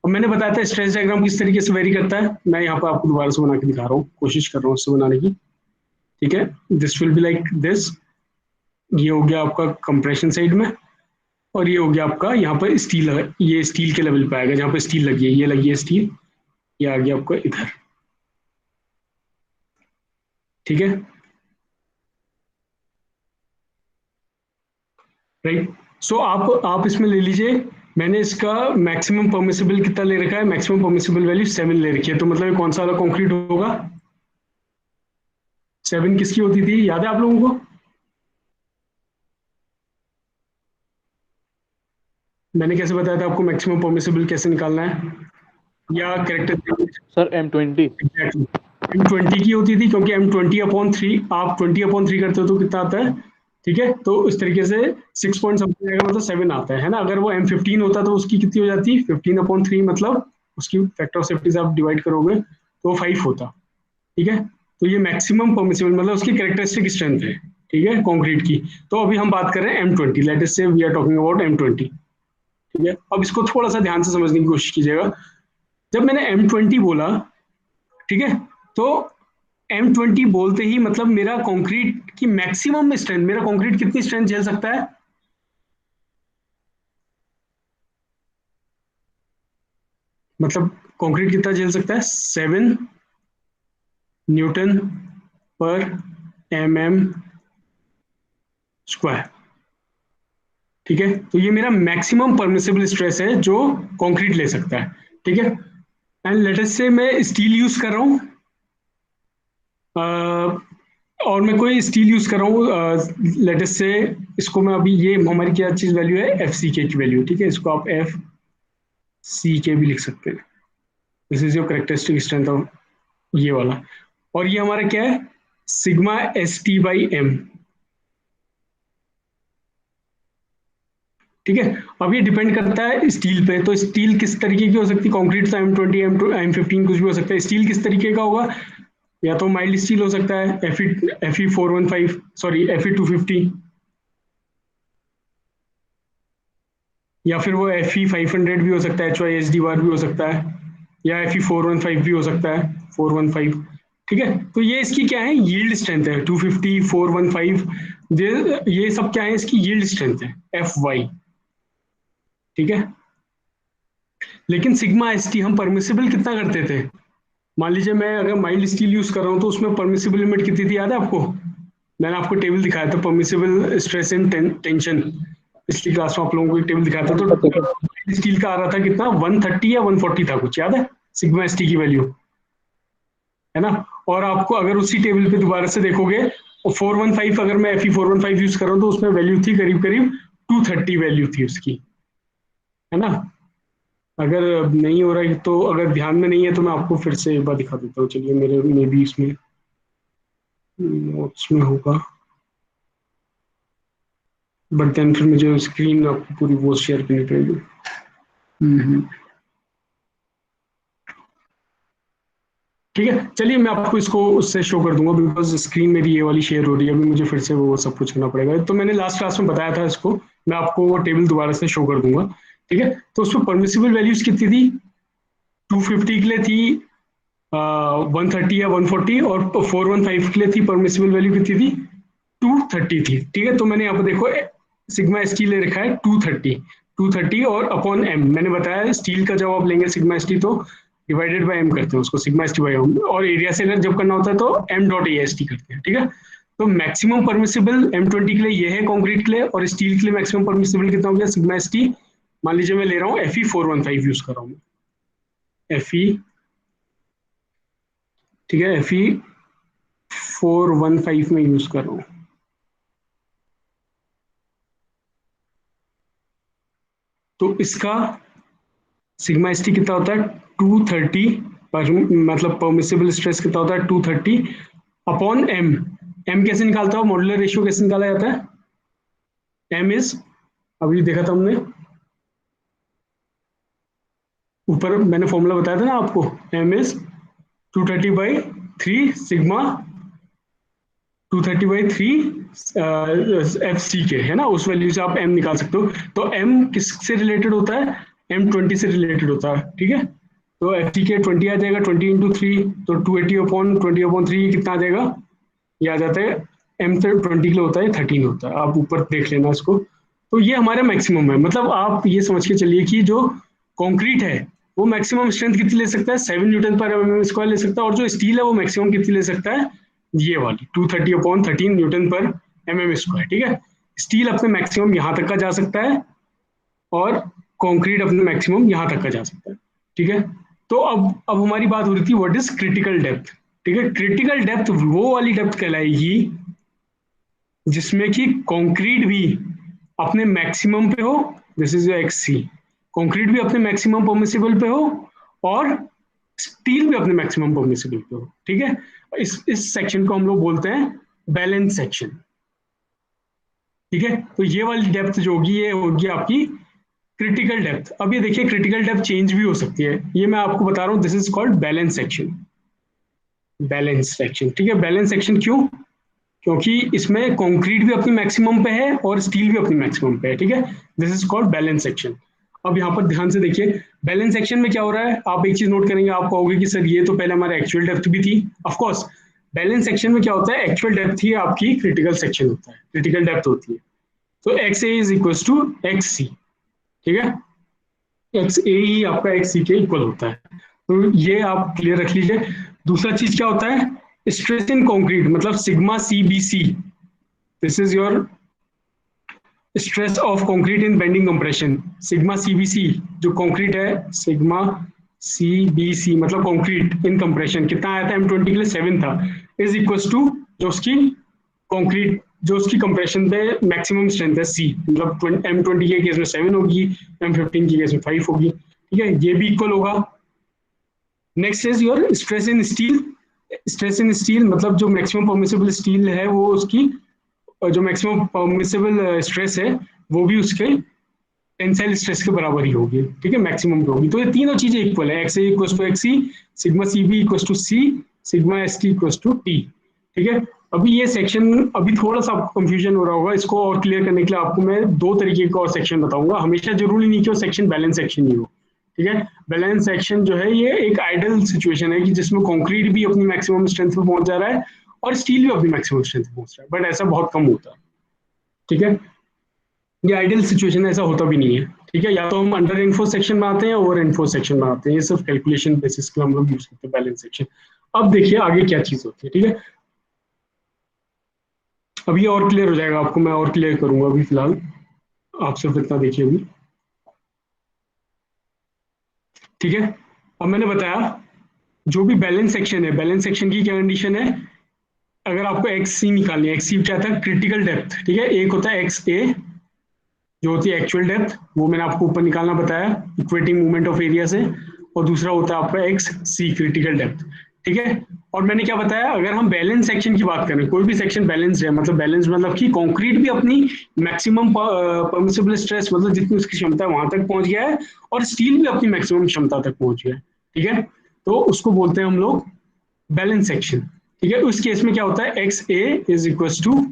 Speaker 1: अब मैंने बताया था स्ट्रेस डायग्राम किस तरीके से वेरी करता है, मैं यहाँ पर आपको दोबारा से बना के दिखा रहा हूँ, कोशिश कर रहा हूँ उससे बनाने की। ठीक है, this will be like this, ये हो गया आपका कंप्रेशन साइड में, और ये हो गया आपका यहाँ पर स्टील, ये स्टील के लेवल पे आएगा जहाँ पर स्टील लगी है, ये लगी है स्टील, ये आ गया आपका इधर। ठीक है, राइट। सो आप इसमें ले लीजिए, मैंने इसका मैक्सिमम परमिसिबल कितना ले रखा है, मैक्सिमम परमिसिबल वैल्यू 7 ले रखी है, तो मतलब ये कौन सा वाला कंक्रीट होगा? 7 किसकी होती थी, याद है आप लोगों को? मैंने कैसे बताया था आपको मैक्सिमम परमिसिबल कैसे निकालना है, या character?
Speaker 2: Sir M20।
Speaker 1: Exactly, M20 की होती थी, क्योंकि M20/3 आप 20/3 करते हो तो कितना आता है, ठीक है, तो इस तरीके से 6 पॉइंट समथिंग आएगा, मतलब 7 आता है ना। अगर वो M15 होता तो उसकी कितनी हो जाती, 15/3, मतलब उसकी फैक्टर ऑफ सेफ्टी से आप डिवाइड करोगे तो 5 होता, ठीक है। तो ये मैक्सिमम परमिसिबल मतलब उसकी कैरेक्टरिस्टिक स्ट्रेंथ है, ठीक है, कंक्रीट की। तो अभी हम बात कर रहे हैं M20, लेट अस से we are talking about M20, ठीक है। अब इसको थोड़ा सा ध्यान से समझने की कोशिश कीजिएगा। जब मैंने M20 बोला, ठीक है, तो M20 बोलते ही मतलब मेरा कंक्रीट की मैक्सिमम स्ट्रेंथ, मेरा कंक्रीट कितनी स्ट्रेंथ झेल सकता है, मतलब कंक्रीट कितना झेल सकता है, 7 Newton/mm², ठीक है। तो ये मेरा मैक्सिमम परमिसिबल स्ट्रेस है जो कंक्रीट ले सकता है, ठीक है। एंड लेट अस से मैं स्टील यूज कर रहा हूँ, और मैं कोई स्टील यूज कर रहा हूँ, लेट अस से इसको मैं अभी, ये हमारी क्या चीज वैल्यू है, FCK की वैल्यू, ठीक है, इसको आप FCK भी लिख सकते हैं। This is your characteristic strength of ये वाला। और ये हमारा क्या है, σ/ST/m, ठीक है। अब ये डिपेंड करता है स्टील पे, तो स्टील किस तरीके की हो सकती है, कंक्रीट तो M20 M15 कुछ भी हो सकता है, स्टील किस तरीके का होगा, या तो माइल्ड स्टील हो सकता है, Fe415, सॉरी Fe250, या फिर वो Fe500 भी हो सकता है, HYSD बार भी हो सकता है, या Fe415 भी हो सकता है, 415, ठीक है। तो ये इसकी क्या है, यील्ड स्ट्रेंथ है, 250, 415, ये सब क्या है, इसकी यील्ड स्ट्रेंथ है, FY, ठीक है। लेकिन σ/ST हम परमिसिबल कितना करते थे, मान लीजिए मैं अगर माइल्ड स्टील यूज कर रहा हूँ तो उसमें परमिसिबल लिमिट कितनी थी, याद है आपको? मैंने आपको टेबल दिखाया था, परमिसिबल स्ट्रेस इन टेंशन, पिछली क्लास में आप लोगों को एक टेबल दिखाया था, तो स्टील का आ रहा था कितना, 130 या 140 था कुछ, याद है σ/ST की वैल्यू, है ना। और आपको अगर उसी टेबल पे दोबारा से देखोगे, 415, अगर मैं Fe415 यूज कर रहा हूँ तो उसमें वैल्यू थी करीब करीब 230 वैल्यू थी उसकी, है ना। अगर नहीं हो रहा है तो, अगर ध्यान में नहीं है तो मैं आपको फिर से एक बार दिखा देता हूँ, चलिए, मेरे में भी इसमें नोट्स में होगा, बट देन फिर मुझे स्क्रीन आपको पूरी वो शेयर करनी पड़ेगी। ठीक है, चलिए मैं आपको इसको उससे शो कर दूंगा, बिकॉज स्क्रीन मेरी ये वाली शेयर हो रही है, अभी मुझे फिर से वो सब कुछ करना पड़ेगा। तो मैंने लास्ट क्लास में बताया था इसको, मैं आपको वो टेबल दोबारा से शो कर दूंगा, ठीक है। तो उसमें परमिसिबल वैल्यूज कितनी थी, 250 के लिए थी 130 या 140, और 415 के लिए थी परमिसिबल वैल्यू कितनी थी, 230 थी, ठीक है। तो मैंने यहाँ पर देखो σ/ST ले रखा है 230 और अपॉन m, मैंने बताया स्टील का जब आप लेंगे σ/ST तो डिवाइडेड बाय m करते हैं उसको, σ/ST/m, और एरिया से जब करना होता है तो m.AST करते हैं, ठीक है। तो मैक्सिमम परमिसिबल M20 के लिए ये है कंक्रीट के लिए, और स्टील के लिए मैक्सिमम परमिसिबल कितना हो गया, σ/ST, मान लीजिए मैं ले रहा हूँ Fe415 यूज कर रहा हूँ, Fe, ठीक है, Fe415 में यूज कर रहा हूँ, तो इसका σ/ST कितना होता है, 230 पर, मतलब परमिसिबल स्ट्रेस कितना होता है, 230 अपॉन m। m कैसे निकालता हो, मॉड्यूलर रेशियो कैसे निकाला जाता है, m इज, अभी देखा था हमने ऊपर, मैंने फॉर्मूला बताया था ना आपको, m इज 230/3 सिग्मा, 230/3 FCK, है ना, उस वैल्यू से आप m निकाल सकते हो। तो m किससे रिलेटेड होता है, M20 से रिलेटेड होता है, ठीक है। तो FCK 20 आ जाएगा, 20 × 3, तो 280/20/3 कितना आ जाएगा, ये आ जाता है, M20 के लिए होता है 13 होता है, आप ऊपर देख लेना इसको। तो ये हमारा मैक्सिमम है, मतलब आप ये समझ के चलिए कि जो कंक्रीट है वो मैक्सिमम स्ट्रेंथ कितनी ले सकता है, 7 Newton/mm² ले सकता है, और जो स्टील है वो मैक्सिमम कितनी ले सकता है, ये वाली 230/13 Newton/mm², ठीक है। स्टील अपने मैक्सिमम यहाँ तक का जा सकता है, और कंक्रीट अपने मैक्सिमम यहाँ तक का जा सकता है, ठीक है। तो अब हमारी बात हो रही थी व्हाट इज क्रिटिकल डेप्थ, ठीक है। क्रिटिकल डेप्थ वो वाली डेप्थ कहलाएगी जिसमें कि कंक्रीट भी अपने मैक्सिमम पे हो, this is X C, concrete भी अपने मैक्सिमम परमिसिबल पे हो और स्टील भी अपने मैक्सिमम परमिसिबल पे हो, ठीक है। इस सेक्शन को हम लोग बोलते हैं बैलेंस सेक्शन, ठीक है। तो ये वाली डेप्थ जो होगी ये होगी आपकी क्रिटिकल डेप्थ। अब ये देखिए क्रिटिकल डेप्थ चेंज भी हो सकती है, ये मैं आपको बता रहा हूँ, this is called balance section, balance section, ठीक है। बैलेंस सेक्शन क्यों? क्योंकि इसमें कंक्रीट भी अपनी मैक्सिमम पे है और स्टील भी अपनी मैक्सिमम पे है, ठीक है। This is called balance section. अब यहाँ पर ध्यान से देखिए बैलेंस सेक्शन में क्या हो रहा है, आप एक चीज नोट करेंगे, आप कहोगे कि सर ये तो पहले हमारा एक्चुअल डेप्थ भी थी। ऑफ कोर्स बैलेंस सेक्शन में क्या होता है, एक्चुअल डेप्थ ही आपकी क्रिटिकल सेक्शन होता है, क्रिटिकल डेप्थ होती है। तो X A is equal to X C, ठीक है। एक्स ए ही आपका एक्स सी के इक्वल होता है, तो ये आप क्लियर रख लीजिए। दूसरा चीज क्या होता है, स्ट्रेस इन कंक्रीट मतलब sigma C B C, this is your stress of concrete in bending compression. Sigma C B C जो कंक्रीट है, सिग्मा सी बी सी मतलब कंक्रीट इन कंप्रेशन कितना आया था M20 के लिए 7 था, इज इक्वल टू जो उसकी कंक्रीट जो उसकी कंप्रेशन पे मैक्सिमम स्ट्रेंथ है सी, मतलब M20 के केस में 7 होगी, M15 के केस में 5 होगी, ठीक है। ये भी इक्वल होगा। Next is your stress in steel. Stress in steel मतलब जो मैक्सिमम परमिसिबल स्टील है वो उसकी जो मैक्सिमम परमिसिबल स्ट्रेस है वो भी उसके टेंसाइल स्ट्रेस के बराबर ही होगी, ठीक है, मैक्सिमम पे होगी। तो ये तीनों चीजें इक्वल है, X A equal to X C, sigma C B equal to C, sigma S T equal to T, ठीक है। अभी ये सेक्शन अभी थोड़ा सा कंफ्यूजन हो रहा होगा, इसको और क्लियर करने के लिए आपको मैं दो तरीके का और सेक्शन बताऊंगा। हमेशा जरूरी नहीं कि वो सेक्शन बैलेंस सेक्शन ही हो, ठीक है। बैलेंस सेक्शन जो है ये एक आइडियल सिचुएशन है कि जिसमें कंक्रीट भी अपनी मैक्सिमम स्ट्रेंथ पे पहुंच जा रहा है और स्टील भी अपनी मैक्सिमम स्ट्रेंथ पे पहुंच रहा है, बट ऐसा बहुत कम होता है, ठीक है। ये आइडियल सिचुएशन ऐसा होता भी नहीं है, ठीक है। या तो हम अंडर इन्फोर्स सेक्शन बनाते हैं, ओवर इन्फोर्स सेक्शन बनाते हैं, ये सिर्फ कैलकुलेशन बेसिस पे हम लोग यूज करते हैं बैलेंस सेक्शन। अब देखिए आगे क्या चीज होती है, ठीक है। अभी और क्लियर हो जाएगा आपको, मैं और क्लियर करूंगा, अभी फिलहाल आप सिर्फ इतना देखिए अभी, ठीक है। अब मैंने बताया जो भी बैलेंस सेक्शन है, बैलेंस सेक्शन की क्या कंडीशन है, अगर आपको एक्स सी निकालनी है, एक्स सी क्या था, क्रिटिकल डेप्थ, ठीक है। एक होता है एक्स ए जो होती है एक्चुअल डेप्थ, वो मैंने आपको ऊपर निकालना बताया इक्वेटिंग मूवमेंट ऑफ एरिया से, और दूसरा होता है आपका एक्स सी क्रिटिकल डेप्थ, ठीक है। और मैंने क्या बताया, अगर हम बैलेंस सेक्शन की बात करें, कोई भी सेक्शन बैलेंस है, मतलब बैलेंस मतलब कि कंक्रीट भी अपनी मैक्सिमम परमिसिबल स्ट्रेस मतलब जितनी उसकी क्षमता है वहां तक पहुंच गया है और स्टील भी अपनी मैक्सिमम क्षमता तक पहुंच गया है, ठीक है। तो उसको बोलते हैं हम लोग बैलेंस सेक्शन, ठीक है। उस केस में क्या होता है, X A is equal to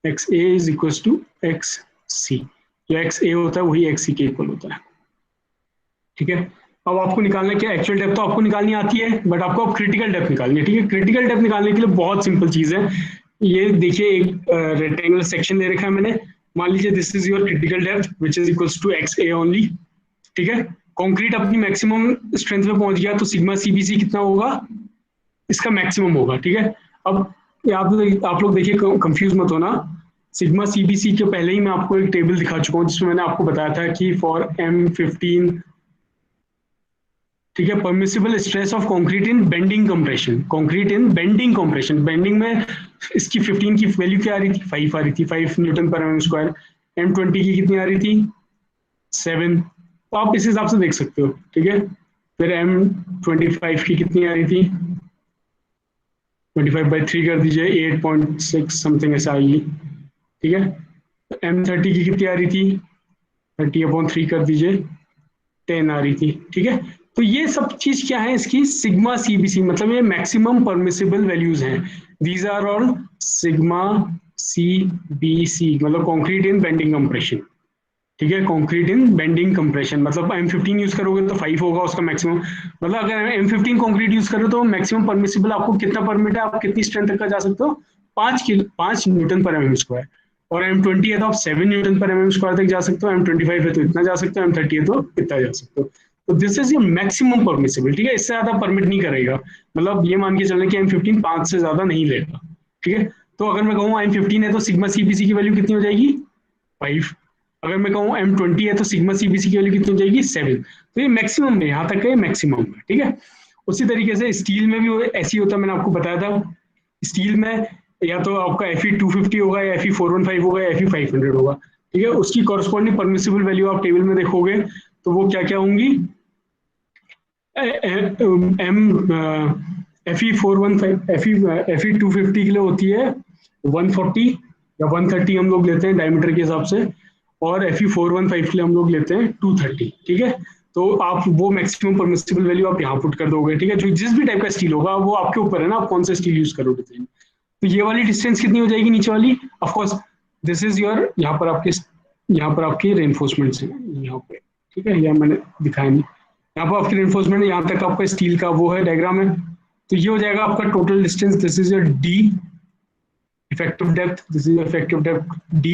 Speaker 1: X A is equal to X C, जो एक्स ए होता है वही एक्स सी के इक्वल होता है, ठीक है। अब आपको निकालना क्या, एक्चुअल डेप्थ तो आपको निकालनी आती है, बट आपको अब क्रिटिकल डेप्थ निकालनी है, ठीक है। क्रिटिकल डेप्थ निकालने के लिए बहुत सिंपल चीज है, ये देखिए एक रेक्टेंगुलर सेक्शन ले रखा है मैंने, मान लीजिए this is your critical depth which is equal to X A only, ठीक है। कंक्रीट अपनी मैक्सिमम स्ट्रेंथ पे पहुंच गया तो सिग्मा सीबीसी कितना होगा, इसका मैक्सिमम होगा, ठीक है। अब आप लोग देखिए कंफ्यूज मत होना, सिग्मा सीबीसी के पहले ही मैं आपको एक टेबल दिखा चुका हूं जिसमें मैंने आपको बताया था कि फॉर M15, ठीक है, permissible stress of concrete in bending compression, concrete in bending compression, bending में इसकी 15 की वैल्यू क्या आ रही थी, 5 आ रही थी, 5 न्यूटन पर mm स्क्वायर। M20 की कितनी आ रही थी, 7, तो आप इस हिसाब से देख सकते हो, ठीक है। फिर M25 की कितनी आ रही थी, 25/3 कर दीजिए, 8.6 समथिंग ऐसा आएगी, ठीक है। M30 की कितनी आ रही थी, 30/3 कर दीजिए, 10 आ रही थी, ठीक है। तो ये सब चीज क्या है, इसकी सिग्मा सीबीसी मतलब ये मैक्सिमम परमिसिबल वैल्यूज हैं, these are all sigma CBC मतलब कंक्रीट इन बेंडिंग कंप्रेशन, ठीक है। कंक्रीट इन बेंडिंग कंप्रेशन मतलब M15 यूज करोगे तो 5 होगा उसका मैक्सिमम, मतलब अगर M15 कंक्रीट यूज करो तो मैक्सिमम परमिसिबल आपको कितना परमिट है, आप कितनी स्ट्रेंथ तक का जा सकते हो, 5 न्यूटन पर mm स्क्वायर, और M20 है तो आप 7 न्यूटन पर mm स्क्वायर तक जा सकते हो, M25 है तो इतना जा सकते हो, M30 है तो इतना जा सकते हो। तो this is your maximum permissible, ठीक है, इससे ज्यादा परमिट नहीं करेगा, मतलब ये मान के चलने कि M15 5 से ज्यादा नहीं लेगा, ठीक है। तो अगर मैं कहूँ M15 है तो सिग्मा सीबीसी की वैल्यू कितनी हो जाएगी, 5। अगर मैं कहूँ M20 है तो सिग्मा CBC की वैल्यू कितनी हो जाएगी 7। तो ये मैक्सिमम है, यहाँ तक का ये मैक्सिमम है, ठीक है। उसी तरीके से स्टील में भी ऐसी होता है, मैंने आपको बताया था। स्टील में या तो आपका Fe250 होगा, या Fe415 होगा, या Fe500 होगा, ठीक है। उसकी कॉरस्पॉन्डिंग परमिसिबल वैल्यू आप टेबल में देखोगे तो वो क्या क्या होंगी, Fe250 के लिए होती है 140 या 130 हम लोग लेते हैं डायमीटर के हिसाब से, और Fe415 के लिए हम लोग लेते हैं 230, ठीक है। तो आप वो मैक्सिमम परमिसिबल वैल्यू आप यहाँ पुट कर दोगे, ठीक है। जो जिस भी टाइप का स्टील होगा वो आपके ऊपर है ना, आप कौन सा स्टील यूज करोगे। तो ये वाली डिस्टेंस कितनी हो जाएगी नीचे वाली, of course this is your, यहाँ पर आपके रेनफोर्समेंट है यहाँ पे, ठीक है। यह मैंने दिखाया नहीं, यहाँ पर आपकी रेनफोर्समेंट है, यहाँ तक आपका स्टील का वो है डायग्राम है। तो ये हो जाएगा आपका total distance, this is your D effective depth, this is effective depth D,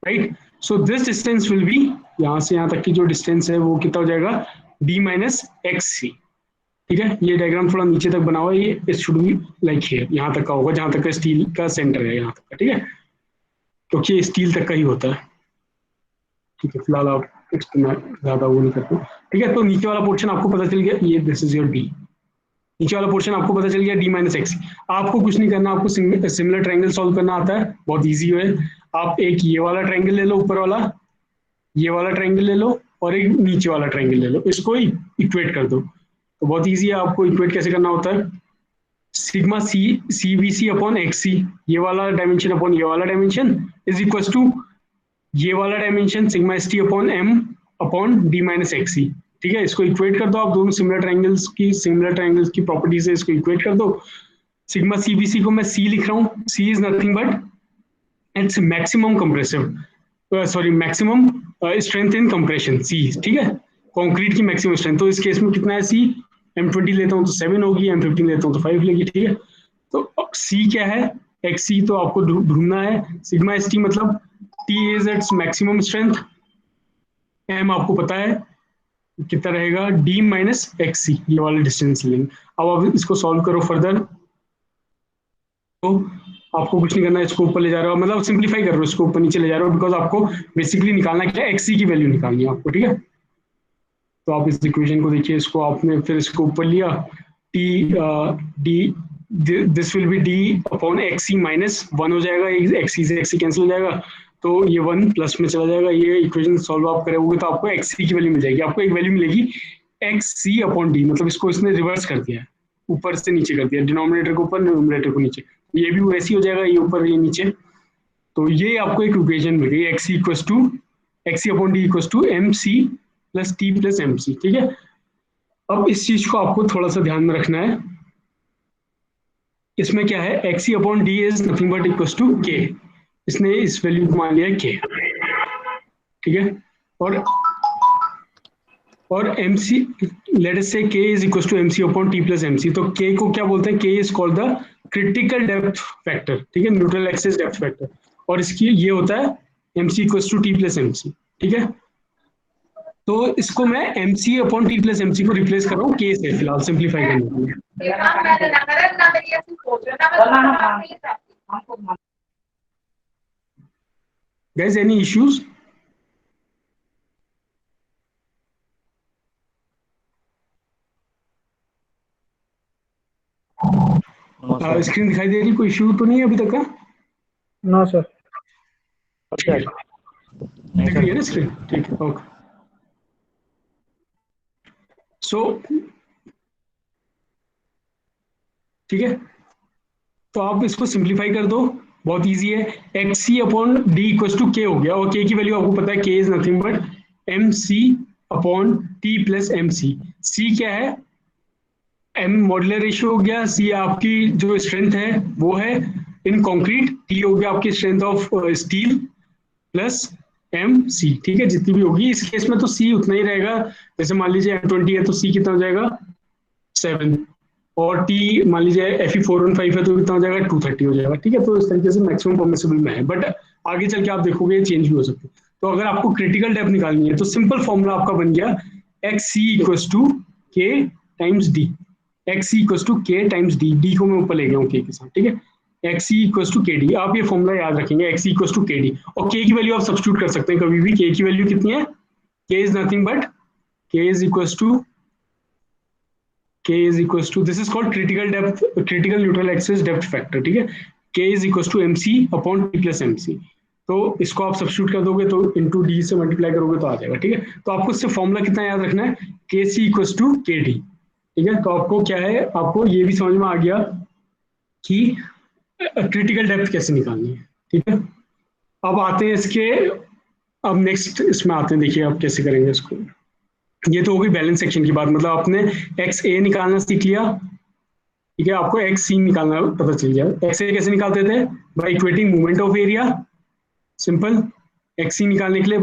Speaker 1: right? So this distance will be, यहाँ से यहाँ तक की जो डिस्टेंस है वो कितना हो जाएगा D minus XC, ठीक है। ये डायग्राम थोड़ा नीचे तक बना हुआ है, ये it should be like here, यहाँ तक का होगा जहाँ तक का स्टील का सेंटर है, यहाँ तक का, ठीक है, क्योंकि ये स्टील तक का ही होता है, ठीक है। फिलहाल आप इतना ज्यादा वो नहीं करते, ठीक है। तो नीचे वाला पोर्शन आपको पता चल गया, ये दिस इज योर D, नीचे वाला पोर्शन आपको पता चल गया D minus XC। आपको कुछ नहीं करना, आपको सिमिलर ट्रायंगल सॉल्व करना आता है, बहुत इजी है। आप एक ये वाला ट्रायंगल ले लो, ऊपर वाला ये वाला ट्रायंगल ले लो, और एक नीचे वाला ट्रायंगल ले लो, इसको इक्वेट कर दो। तो बहुत इजी है, आपको इक्वेट कैसे करना होता है, सिग्मा CBC अपॉन XC, ये वाला डायमेंशन अपॉन ये वाला डायमेंशन इज इक्वल टू ये वाला dimension sigma ST upon M upon D minus XC, ठीक है। इसको इक्वेट कर दो आप, दोनों सिमिलर ट्रायंगल्स की प्रॉपर्टीज है, इसको इक्वेट कर दो। सिग्मा CBC को मैं C लिख रहा हूँ, C is nothing but its maximum compressive maximum strength in compression C, ठीक है, कंक्रीट की मैक्सिमम स्ट्रेंथ। तो इस केस में कितना है C, M20 लेता हूँ तो 7 होगी, M15 लेता हूँ तो 5 लेगी, ठीक है। तो C क्या है, XC तो आपको ढूंढना है, सिग्मा ST मतलब T is its maximum strength, M आपको पता है कितना रहेगा, D minus XC, ये वाला डिस्टेंस लेंगे। अब आप इसको सॉल्व करो फर्दर, तो आपको कुछ नहीं करना, इसको ऊपर ले जा रहे हो, मतलब सिंप्लीफाई कर रहे हो, इसको ऊपर नीचे ले जा रहे हो, बिकॉज आपको बेसिकली निकालना क्या है, XC की वैल्यू निकालनी है आपको, ठीक है। तो आप इस इक्वेशन को देखिए, इसको आपने फिर इसको ऊपर लिया, this will be D upon XC minus 1 हो जाएगा, XC से XC कैंसिल हो जाएगा, तो ये 1 प्लस में चला जाएगा। ये इक्वेशन सॉल्व आप करोगे तो आपको XC की वैल्यू मिल जाएगी, आपको एक वैल्यू मिलेगी XC अपॉन D, मतलब इसको इसने रिवर्स कर दिया है, ऊपर से नीचे कर दिया, डिनोमिनेटर को ऊपर न्यूमरेटर को नीचे, ये भी वैसे ही हो जाएगा, ये ऊपर ये नीचे। तो ये आपको एक इक्वेशन मिल गई, XC upon D equals to MC plus T plus MC, ठीक है। अब इस चीज को आपको थोड़ा सा ध्यान में रखना है, इसमें क्या है, XC upon D is nothing but equals to K, इसने इस वैल्यू को मान लिया K, ठीक है। और MC late us say K is equals to MC upon T plus MC, तो K को क्या बोलते हैं, K is called the critical depth factor, ठीक है, न्यूट्रल एक्सिस डेप्थ फैक्टर, और इसकी ये होता है MC equals to T plus MC, ठीक है। तो इसको मैं MC upon T plus MC को रिप्लेस कर रहा हूँ K से, फिलहाल सिंप्लीफाई करने के लिए। Guys, any issues? स्क्रीन दिखाई दे रही, कोई इश्यू तो नहीं है अभी तक का?
Speaker 2: नो सर,
Speaker 1: दिख रही है ना स्क्रीन, ठीक है, ओके। सो ठीक है, तो आप इसको सिंप्लीफाई कर दो, बहुत इजी है, XC upon D equals to K हो गया, और K की वैल्यू आपको पता है, K is nothing but MC upon T plus MC। C क्या है, M मॉड्यूलर रेशियो हो गया, C आपकी जो स्ट्रेंथ है वो है इन कंक्रीट, T हो गया आपकी strength of steel plus MC, ठीक है, जितनी भी होगी। इस केस में तो C उतना ही रहेगा, जैसे मान लीजिए M20 है तो C कितना हो जाएगा 7, और T मान लीजिए Fe415 है तो कितना हो जाएगा 230 हो जाएगा, ठीक है। तो इस तरीके से मैक्सिमम परमिसिबल में है, बट आगे चल के आप देखोगे ये चेंज भी हो सकता है। तो अगर आपको क्रिटिकल डेप्थ निकालनी है तो सिंपल फॉर्मूला आपका बन गया XC equals to K times D, XC equals to K times D, D को मैं ऊपर ले गया हूँ K के साथ, ठीक है। एक्स सी इक्वल टू के डी। आप ये फॉर्मूला याद रखेंगे, एक्स सी इक्वल टू के डी, और के की वैल्यू आप सब्स्टिट्यूट कर सकते हैं कभी भी। के की वैल्यू कितनी है? K is nothing but K is equal to this is called critical depth, critical neutral axis depth factor, ठीक है। K is equal to M C upon T plus M C. तो इसको आप सब्स्टिट्यूट कर दोगे तो इंटू डी से multiply करोगे तो आ जाएगा, ठीक है। तो आपको इससे फॉर्मूला कितना याद रखना है? के सी इक्वल टू के डी, ठीक है। तो आपको क्या है, आपको ये भी समझ में आ गया कि क्रिटिकल डेप्थ कैसे निकालनी है, ठीक है। अब आते हैं इसके, अब नेक्स्ट इसमें आते हैं, देखिए आप कैसे करेंगे इसको। ये तो होगी बैलेंस सेक्शन की बात, मतलब आपने एक्स ए निकालना सीख लिया, ठीक है। आपको एक्स सी निकालना पता चल गया। एक्स ए कैसे निकालते थे? By equating movement of area, simple. X C निकालने के लिए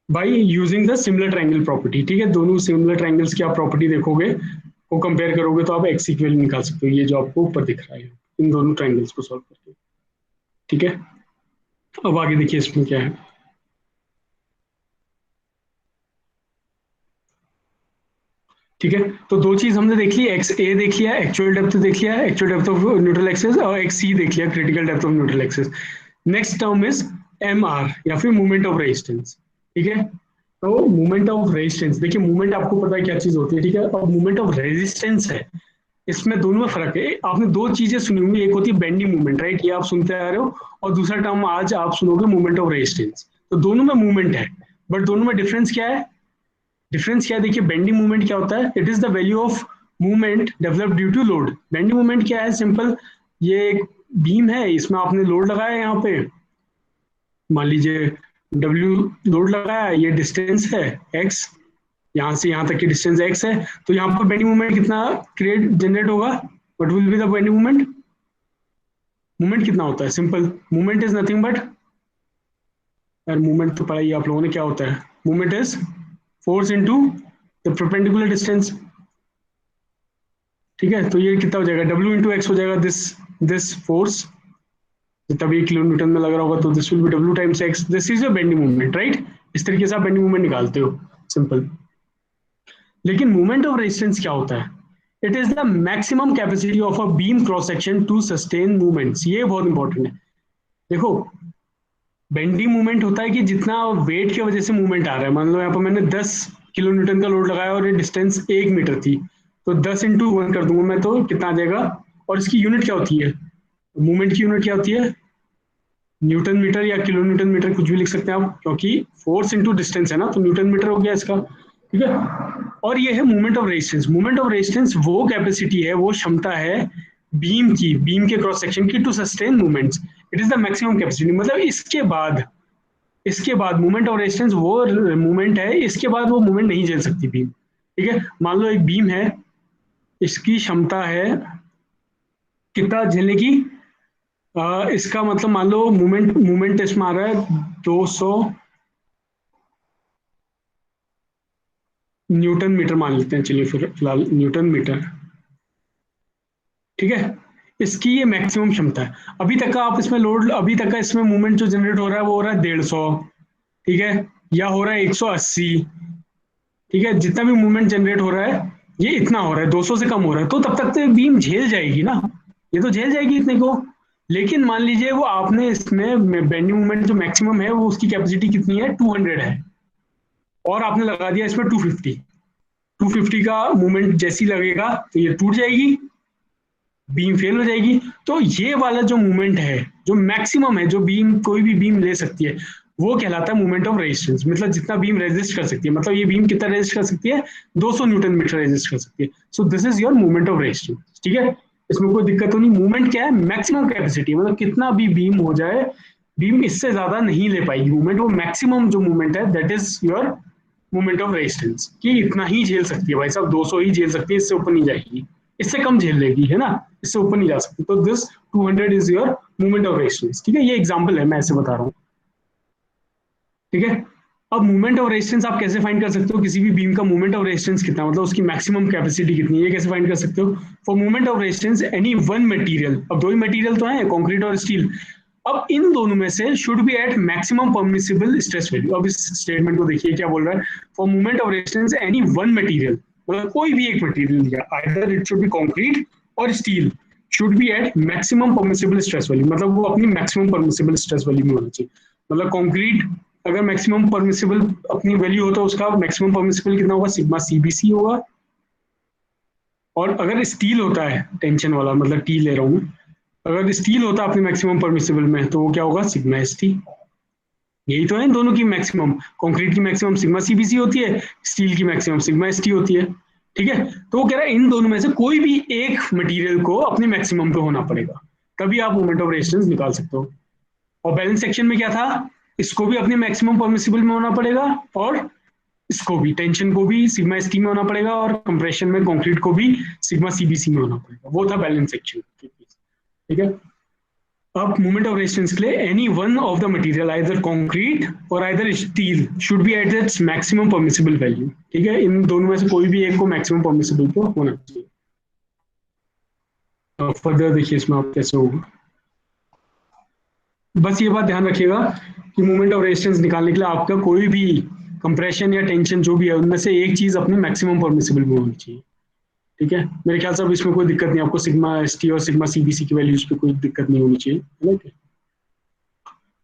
Speaker 1: by using the similar triangle property, ठीक है। दोनों सिमिलर ट्रायंगल्स की आप प्रॉपर्टी देखोगे, वो कंपेयर करोगे तो आप एक्स सी की वैल्यू निकाल सकते हो। ये जो आपको ऊपर दिख रहा है, इन दोनों ट्रायंगल्स को सॉल्व करके, ठीक है। अब आगे देखिए इसमें क्या है, ठीक है। तो दो चीज हमने देख ली, एक्स ए देख लिया, एक्चुअल डेप्थ देख लिया, actual depth of neutral axis, और एक्स सी देख लिया, critical depth of neutral axis. Next term is M R या फिर मूवमेंट ऑफ रेजिस्टेंस, ठीक है। तो मूवमेंट ऑफ रेजिस्टेंस, देखिए मूवमेंट आपको पता है क्या चीज होती है, ठीक है। और मूवमेंट ऑफ रेजिस्टेंस है, इसमें दोनों में फर्क है। आपने दो चीजें सुनी होंगी, एक होती है बेंडिंग मूवमेंट, राइट, ये आप सुनते आ रहे हो, और दूसरा टर्म आज आप सुनोगे मूवमेंट ऑफ रेजिस्टेंस। तो दोनों में मूवमेंट है, बट दोनों में डिफरेंस क्या है? डिफरेंस क्या है? देखिए बेंडिंग मूवमेंट क्या होता है? It is the value of movement develop due to load. Bending movement क्या है? सिंपल, ये एक बीम है, इसमें आपने लोड लगाया है, यहाँ पे मान लीजिए डब्ल्यू लोड लगाया है, ये डिस्टेंस है एक्स, यहाँ से यहाँ तक की डिस्टेंस एक्स है। तो यहाँ पर बेंडिंग मूवमेंट कितना क्रिएट जनरेट होगा? What will be the bending movement? Movement कितना होता है? Simple, movement is nothing but, यार मूवमेंट तो पढ़ाई आप लोगों ने, क्या होता है? Movement is force into the perpendicular distance, ठीक है। तो ये कितना हो जाएगा? W इंटू एक्स हो जाएगा, दिस फोर्स तभी किलो न्यूटन में लग रहा होगा, तो this will be W times x, this is your bending movement, right. इस तरीके से आप बेंडिंग मूवमेंट निकालते हो, सिंपल। लेकिन मूवमेंट ऑफ रेजिस्टेंस क्या होता है? It is the maximum capacity of a beam cross section two sustain movements. ये बहुत इंपॉर्टेंट है। देखो बेंडिंग मूवमेंट होता है कि जितना वेट की वजह से मूवमेंट आ रहा है, मान लो यहाँ पर मैंने 10 किलो न्यूटन का लोड लगाया और ये डिस्टेंस 1 मीटर थी, तो 10 इंटू 1 कर दूंगा मैं, तो कितना आ जाएगा? और इसकी यूनिट क्या होती है? मूवमेंट की यूनिट क्या होती है? न्यूटन मीटर या किलो न्यूटन मीटर, कुछ भी लिख सकते हैं आप, क्योंकि फोर्स इंटू डिस्टेंस है ना, तो न्यूटन मीटर हो गया इसका, ठीक है। और ये है movement of resistance. Movement of resistance वो कैपेसिटी है, वो क्षमता है बीम की, बीम के क्रॉस सेक्शन की, to sustain movements. It is the maximum capacity, मतलब इसके बाद मूवमेंट ऑफ रेजिस्टेंस वो मूवमेंट है, इसके बाद वो मूवमेंट नहीं झेल सकती बीम, ठीक है। मान लो एक बीम है, इसकी क्षमता है कितना झेलने की? इसका मतलब मान लो मूवमेंट इसमें आ रहा है 200 न्यूटन मीटर मान लेते हैं, चलिए फिर फिलहाल न्यूटन मीटर, ठीक है। इसकी ये मैक्सिमम क्षमता है। अभी तक का आप इसमें लोड, अभी तक का इसमें मूवमेंट जो जनरेट हो रहा है वो हो रहा है 150, ठीक है, या हो रहा है 180, ठीक है। जितना भी मूवमेंट जनरेट हो रहा है ये इतना हो रहा है, 200 से कम हो रहा है, तो तब तक तो बीम झेल जाएगी ना, ये तो झेल जाएगी इतने को। लेकिन मान लीजिए वो आपने इसमें बेंडिंग मूवमेंट जो मैक्सिमम है वो उसकी कैपेसिटी कितनी है? 200 है, और आपने लगा दिया इसमें 250 का मूवमेंट जैसी लगेगा तो ये टूट जाएगी, बीम फेल हो जाएगी। तो ये वाला जो मूवमेंट है, जो मैक्सिमम है, जो बीम कोई भी बीम ले सकती है, वो कहलाता है मूवमेंट ऑफ रेजिस्टेंस। मतलब जितना बीम रेजिस्ट कर सकती है, मतलब ये बीम कितना रेजिस्ट कर सकती है? 200 न्यूटन मीटर रेजिस्ट कर सकती है। So this is your movement of resistance, ठीक है। इसमें कोई दिक्कत तो नहीं। मूवमेंट क्या है? मैक्सिमम कैपेसिटी, मतलब कितना भी बीम हो जाए, बीम इससे ज्यादा नहीं ले पाएगी मूवमेंट। वो मैक्सिमम जो मूवमेंट है that is your movement of resistance, कि इतना ही झेल सकती है भाई साहब, 200 ही झेल सकती है, इससे ऊपर नहीं जाएगी, इससे कम झेल लेगी, है ना, इससे ऊपर नहीं जा सकती। तो this 200 is your movement of resistance, ठीक है। ये एग्जांपल है, मैं ऐसे बता रहा हूँ, ठीक है। अब मूवमेंट ऑफ रेजिस्टेंस आप कैसे फाइंड कर सकते हो? किसी भी बीम का मूवमेंट ऑफ रेजिस्टेंस कितना, मतलब उसकी मैक्सिमम कैपेसिटी कितनी है, ये कैसे फाइंड कर सकते हो? For movement of resistance any one material, अब दो ही मटेरियल तो है, कंक्रीट और स्टील, अब इन दोनों में से should be at maximum permissible stress value. अब इस स्टेटमेंट को देखिए क्या बोल रहा है, for movement of resistance any one material, मतलब कोई भी एक मटेरियल लिया, either it should be concrete और steel, should be at maximum permissible stress value, मतलब वो अपनी मैक्सिमम परमिसिबल स्ट्रेस वैल्यू में होना चाहिए। मतलब कंक्रीट अगर मैक्सिमम परमिसिबल अपनी वैल्यू हो तो उसका मैक्सिमम परमिसिबल कितना होगा, सिग्मा सीबीसी होगा। और अगर स्टील होता है टेंशन वाला, मतलब टी ले रहा हूँ मैं, अगर स्टील होता है अपनी मैक्सिमम परमिसिबल में तो वो क्या होगा, सिग्मा एस टी। यही तो है इन दोनों की मैक्सिमम, कंक्रीट की मैक्सिमम सिग्मा सीबीसी होती है, स्टील की मैक्सिमम सिग्मा एस टी होती है। ठीक है, तो वो कह रहा है इन दोनों में से कोई भी एक मटेरियल को अपने मैक्सिमम पे होना पड़ेगा, तभी आप मोमेंट ऑफ रेजिस्टेंस निकाल सकते हो। और बैलेंस सेक्शन में क्या था, इसको भी अपने मैक्सिमम परमिसिबल में होना पड़ेगा, और इसको भी, टेंशन को भी सिग्मा एस टी में होना पड़ेगा, और कंप्रेशन में कंक्रीट को भी सिग्मा सीबीसी में होना पड़ेगा। वो था बैलेंस सेक्शन। ठीक है, अब मोमेंट ऑफ रेजिस्टेंस के लिए any one of the material either concrete और either steel should be at its maximum permissible value. ठीक है, इन दोनों में से कोई भी एक को मैक्सिमम परमिसिबल को होना चाहिए। फर्दर देखिए इसमें आप कैसे होगा। बस ये बात ध्यान रखिएगा कि मोमेंट ऑफ रेजिस्टेंस निकालने के लिए आपका कोई भी कंप्रेशन या टेंशन जो भी है उनमें से एक चीज अपने मैक्सिमम परमिसिबल में होनी चाहिए। ठीक है, मेरे ख्याल से अब इसमें कोई दिक्कत नहीं, आपको सिग्मा एस टी और सिग्मा सीबीसी की वैल्यूज पे कोई दिक्कत नहीं होनी चाहिए। ठीक है,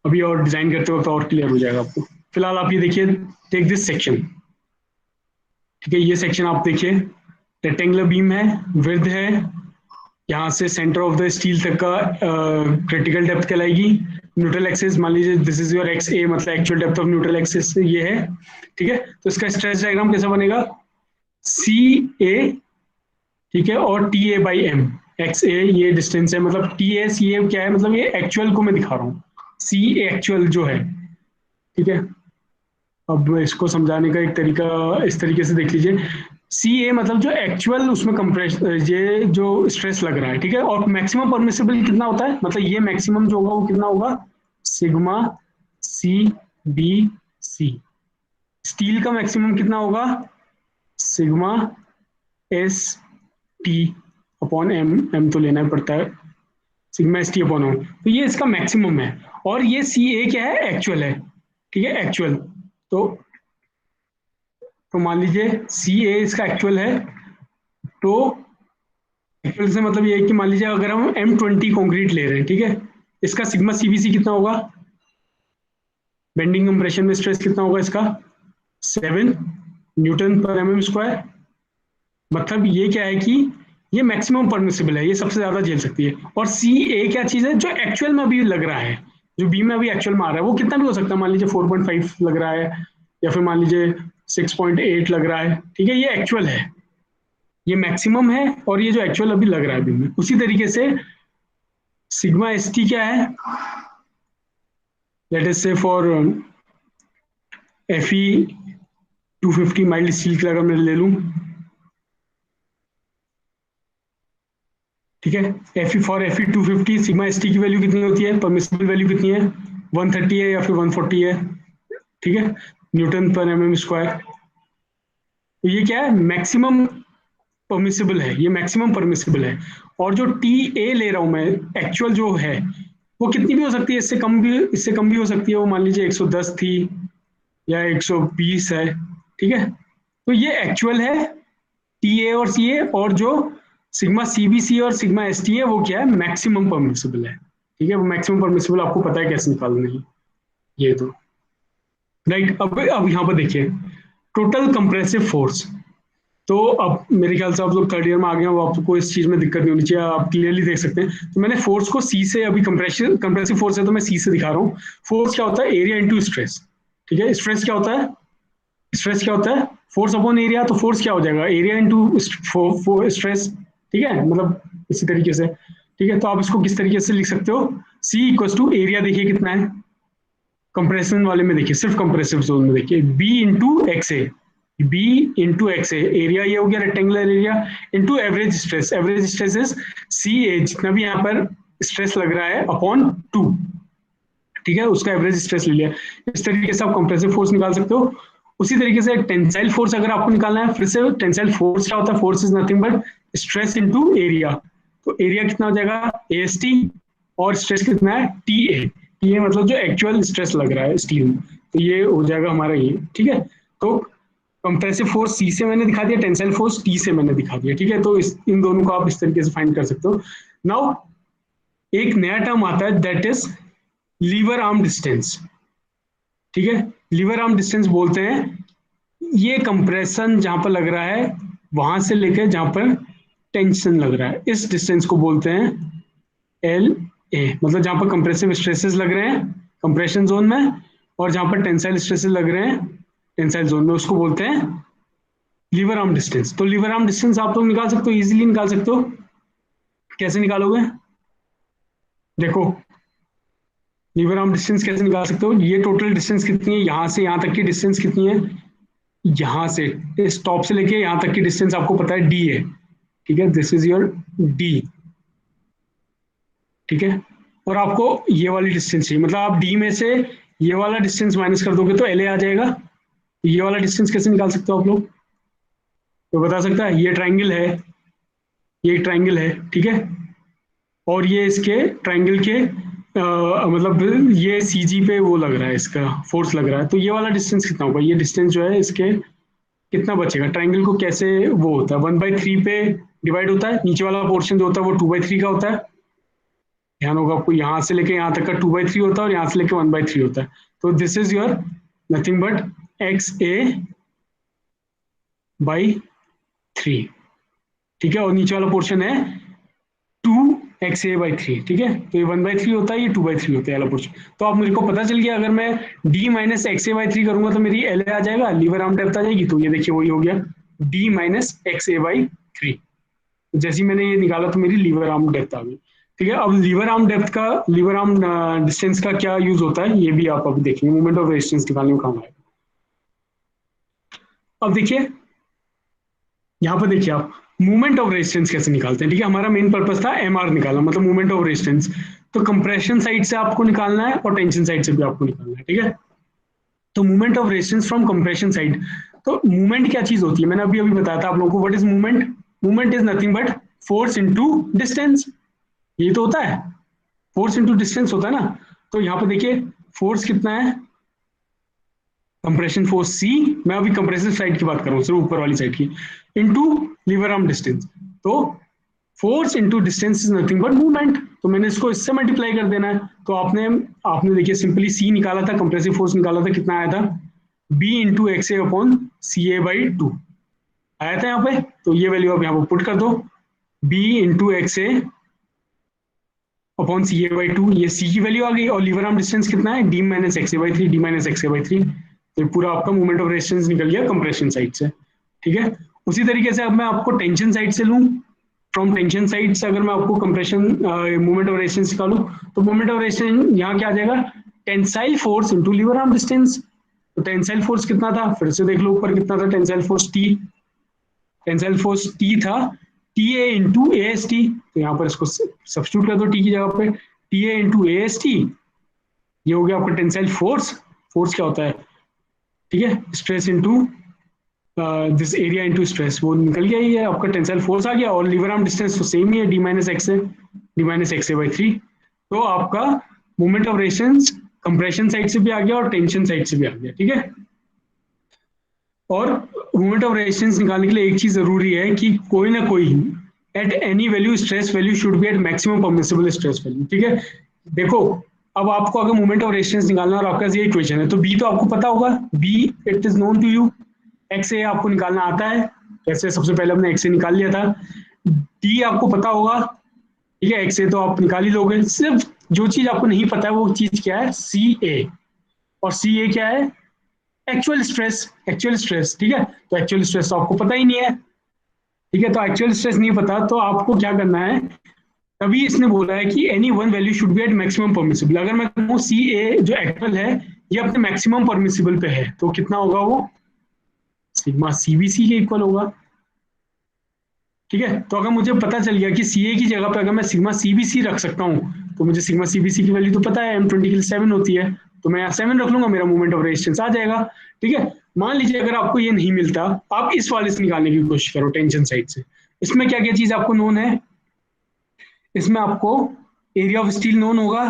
Speaker 1: अभी और डिजाइन करते वक्त और क्लियर हो जाएगा आपको। फिलहाल आप ये देखिए, टेक दिस सेक्शन। ठीक है, ये सेक्शन आप देखिए, रेक्टेंगुलर बीम है, विड्थ है, यहाँ से सेंटर ऑफ द स्टील तक का क्रिटिकल डेप्थ कहलाएगी। न्यूट्रल एक्सिस मान लीजिए दिस इज योर एक्स ए, मतलब actual depth of neutral axis ये है। ठीक है, तो इसका स्ट्रेस डायग्राम कैसा बनेगा, सी ए, ठीक है, और T A by M. X A ये डिस्टेंस है, मतलब टी ए सी ए क्या है, मतलब ये एक्चुअल को मैं दिखा रहा हूँ, सी एक्चुअल जो है। ठीक है, अब इसको समझाने का एक तरीका इस तरीके से देख लीजिए, सी ए मतलब जो एक्चुअल उसमें कंप्रेस, ये जो स्ट्रेस लग रहा है। ठीक है, और मैक्सिमम परमिसिबल कितना होता है, मतलब ये मैक्सिमम जो होगा वो कितना होगा, sigma C B C. Steel का मैक्सिमम कितना होगा, sigma S T upon M, M तो लेना ही पड़ता है, sigma S T upon M, तो ये इसका मैक्सिमम है। और ये सी ए क्या है, एक्चुअल है। ठीक है, एक्चुअल, तो मान लीजिए सी ए इसका एक्चुअल है, तो एक्चुअल से मतलब ये है कि मान लीजिए अगर हम M20 कंक्रीट ले रहे हैं, ठीक है, इसका सिग्मा सीबीसी कितना होगा, बेंडिंग कंप्रेशन में स्ट्रेस कितना होगा इसका, 7 न्यूटन पर एमएम स्क्वायर। मतलब ये क्या है कि ये मैक्सिमम परमिसिबल है, ये सबसे ज्यादा झेल सकती है। और सी ए क्या चीज है, जो एक्चुअल में अभी लग रहा है, जो बीम में अभी एक्चुअल में आ रहा है, वो कितना भी हो सकता है, मान लीजिए 4.5 लग रहा है, या फिर मान लीजिए 6.8 लग रहा है। ठीक है, ये एक्चुअल है, ये मैक्सिमम है, और ये जो एक्चुअल अभी लग रहा है बीम में। उसी तरीके से सिग्मा एस टी क्या है, लेट अस से for F E 250 mild steel की अगर मैं ले लूं, ठीक है, F E for F E 250 sigma S T की वैल्यू कितनी होती है, परमिसिबल वैल्यू कितनी है, 130 है या फिर 140 है। ठीक है, न्यूटन पर एमएम स्क्वायर। तो ये क्या है, मैक्सिमम परमिसिबल है, ये मैक्सिमम परमिसिबल है। और जो टी ए ले रहा हूं मैं, एक्चुअल जो है, वो कितनी भी हो सकती है, इससे कम भी हो सकती है, वो मान लीजिए 110 थी या 120 है। ठीक है, तो ये एक्चुअल है टी ए और सी ए, और जो सिग्मा सीबीसी और सिग्मा एस टी है वो क्या है, मैक्सिमम परमिसिबल है। ठीक है, वो मैक्सिमम परमिसिबल आपको पता है कैसे निकालना है, ये तो राइट। अब यहाँ पर देखिए, टोटल कंप्रेसिव फोर्स। तो अब मेरे ख्याल से आप लोग थर्ड ईयर में आ गए हैं, आपको इस चीज में दिक्कत नहीं होनी चाहिए, आप क्लियरली देख सकते हैं। तो मैंने फोर्स को सी से, अभी कंप्रेसिव फोर्स है तो मैं सी से दिखा रहा हूँ। फोर्स क्या होता है, एरिया इंटू स्ट्रेस। ठीक है, स्ट्रेस क्या होता है, स्ट्रेस क्या होता है, फोर्स अपॉन एरिया। तो फोर्स क्या हो जाएगा, एरिया इंटू स्ट्रेस। ठीक है, मतलब इसी तरीके से। ठीक है, तो आप इसको किस तरीके से लिख सकते हो, सी इक्वल टू एरिया, देखिए कितना है कंप्रेशन वाले में, देखिए सिर्फ कंप्रेसिव जोन में देखिए, B into X A, B into X A, area ये हो गया rectangular area, into average stress. Average stress is C A, जितना भी यहाँ पर स्ट्रेस लग रहा है, अपॉन 2। ठीक है, उसका एवरेज स्ट्रेस ले लिया। इस तरीके से आप कंप्रेसिव फोर्स निकाल सकते हो। उसी तरीके से टेंसाइल फोर्स अगर आपको निकालना है, फिर से टेंसाइल फोर्स क्या होता है, force is nothing but stress into area. तो एरिया कितना हो जाएगा, ए एस टी, और स्ट्रेस कितना है, टी ए। टी ए मतलब जो एक्चुअल स्ट्रेस लग रहा है स्टील में, तो ये हो जाएगा हमारा ये। ठीक है, तो कंप्रेसिव फोर्स सी से मैंने दिखा दिया, टेंसाइल फोर्स टी से मैंने दिखा दिया। ठीक है, तो इन दोनों को आप इस तरीके से फाइंड कर सकते हो। नाउ एक नया टर्म आता है that is lever arm distance. ठीक है, लीवर आर्म डिस्टेंस बोलते हैं ये कंप्रेशन जहां पर लग रहा है वहां से लेकर जहां पर टेंशन लग रहा है, इस डिस्टेंस को बोलते हैं एल ए। मतलब जहां पर कंप्रेसिव स्ट्रेसेस लग रहे हैं कंप्रेशन जोन में, और जहां पर टेंसाइल स्ट्रेसेस लग रहे हैं टेंसाइल जोन में, उसको बोलते हैं लीवर आर्म डिस्टेंस। तो लीवर आर्म डिस्टेंस आप लोग निकाल सकते हो, इजीली निकाल सकते हो। कैसे निकालोगे? देखो, लीवर आर्म डिस्टेंस कैसे निकाल सकते हो, ये टोटल डिस्टेंस कितनी है, यहां से यहां तक की डिस्टेंस कितनी है, यहां से इस टॉप से लेके यहां तक की डिस्टेंस आपको पता है डी है। ठीक है, दिस इज योर डी। ठीक है, और आपको ये वाली डिस्टेंस चाहिए, मतलब आप डी में से ये वाला डिस्टेंस माइनस कर दोगे तो एल ए आ जाएगा। ये वाला डिस्टेंस कैसे निकाल सकते हो आप लोग? तो बता सकता है, ये ट्राइंगल है, ये एक ट्राइंगल है, ठीक है, और ये इसके ट्राइंगल के मतलब ये सी जी पे वो लग रहा है, इसका फोर्स लग रहा है, तो ये वाला डिस्टेंस कितना होगा, ये डिस्टेंस जो है इसके कितना बचेगा? ट्राइंगल को कैसे वो होता है, 1/3 पे डिवाइड होता है, नीचे वाला पोर्शन जो होता है वो 2/3 का होता है। ध्यान होगा आपको, यहाँ से लेके यहाँ तक का 2/3 होता है और यहाँ से लेके 1/3 होता है। तो this is your nothing but x A by 3। ठीक है, और नीचे वाला पोर्शन है 2xa/3। ठीक है, तो ये 1/3 होता है, ये 2/3 होता है वाला पोर्शन। तो आप मेरे को पता चल गया, अगर मैं d माइनस xa/3 करूंगा तो मेरी एल आ जाएगा, लीवर आर्म डेप्थ आ जाएगी। तो ये देखिए वही हो गया d माइनस xa/3। जैसे ही मैंने ये निकाला तो मेरी लीवर आर्म डेप्थ आ गई। ठीक है, अब लीवर आर्म डेप्थ का, लीवर आर्म डिस्टेंस का क्या यूज होता है ये भी आप अभी देखेंगे, मूवमेंट ऑफ रेजिस्टेंस निकालने में काम आएगा। अब देखिए यहाँ पर, देखिए आप मूवमेंट ऑफ रेजिस्टेंस कैसे निकालते हैं। ठीक है, हमारा मेन पर्पस था एमआर निकालना, मतलब मूवमेंट ऑफ रेजिस्टेंस। तो कंप्रेशन साइड से आपको निकालना है और टेंशन साइड से भी आपको निकालना है। ठीक है, तो movement of resistance from compression side. तो मूवमेंट क्या चीज होती है, मैंने अभी अभी बताया था आप लोगों को, what is movement? Movement is nothing but force into distance. ये तो होता है, फोर्स इनटू डिस्टेंस होता है ना। तो यहाँ पर देखिए फोर्स कितना है, कंप्रेशन फोर्स सी, मैं अभी कंप्रेसिव साइड की बात कर रहा हूँ, सिर्फ ऊपर वाली साइड की, इनटू लीवर आर्म डिस्टेंस। तो force into distance is nothing but movement, तो मैंने इसको इससे मल्टीप्लाई कर देना है। तो आपने आपने देखिए सिंपली सी निकाला था, कंप्रेसिव फोर्स निकाला था, कितना आया था, B into X A upon C A by 2 आया था यहाँ पे। तो ये वैल्यू आप यहाँ पर पुट कर दो, B into X A upon C A by 2, ये सी की वैल्यू आ गई। और लीवर आर्म डिस्टेंस कितना है, D minus X A by 3, D minus X A by 3। तो पूरा आपका मूवमेंट ऑफ रेजिस्टेंस निकल गया कंप्रेशन साइड से। ठीक है, उसी तरीके से अब मैं आपको टेंशन साइड से लूँ, फ्रॉम टेंशन साइड से अगर मैं आपको कंप्रेशन मूवमेंट ऑफ रेजिस्टेंस निकालूं, तो मूवमेंट ऑफ रेजिस्टेंस यहाँ क्या आ जाएगा, tensile force into lever arm distance. तो टेंसाइल फोर्स कितना था, फिर से देख लो ऊपर कितना था, tensile force T, tensile force T था T A into A S T. तो यहाँ पर इसको सब्स्टिट्यूट कर दो टी की जगह पे, T A into A S T, ये हो गया आपका टेंसाइल फोर्स। फोर्स क्या होता है, ठीक है, stress into this area into stress, वो निकल गया, ही है आपका टेंसाइल फोर्स आ गया। और लीवर आर्म डिस्टेंस तो सेम ही है, D minus X A, D minus X A by 3। तो आपका movement of resistance compression side से भी आ गया और टेंशन साइड से भी आ गया। ठीक है, और मूवमेंट ऑफ रेजिस्टेंस निकालने के लिए एक चीज जरूरी है कि कोई ना कोई at any value stress value should be at maximum permissible stress value. ठीक है, देखो अब आपको अगर मूवमेंट ऑफ रेजिस्टेंस निकालना और आपका ये इक्वेशन है, तो बी तो आपको पता होगा, be it is known to you, X A आपको निकालना आता है, जैसे सबसे पहले हमने एक्स ए निकाल लिया था, डी आपको पता होगा। ठीक है, एक्स ए तो आप निकाल ही लोगे, सिर्फ जो चीज आपको नहीं पता है वो चीज क्या है, सी ए। और सी ए क्या है, एक्चुअल स्ट्रेस, एक्चुअल स्ट्रेस। ठीक है, तो एक्चुअल स्ट्रेस तो आपको पता ही नहीं है। ठीक है, तो एक्चुअल स्ट्रेस नहीं पता तो आपको क्या करना है, तभी इसने बोला है कि any one value should be at maximum permissible. अगर मैं कहूँ सी ए जो एक्चुअल है ये अपने मैक्सिमम परमिसिबल पे है, तो कितना होगा वो, सिग्मा सीबीसी के इक्वल होगा। ठीक है, तो अगर मुझे पता चल गया कि सी ए की जगह पे अगर मैं सिग्मा सीबीसी रख सकता हूँ, तो मुझे सिग्मा सीबीसी की वैल्यू तो पता है, M20 के लिए 7 होती है, तो मैं यहाँ 7 रख लूंगा, मेरा मूवमेंट ऑफ रेजिस्टेंस आ जाएगा। ठीक है, मान लीजिए अगर आपको ये नहीं मिलता, आप इस वाले से निकालने की कोशिश करो टेंशन साइड से। इसमें क्या क्या चीज आपको नोन है, इसमें आपको एरिया ऑफ स्टील नोन होगा,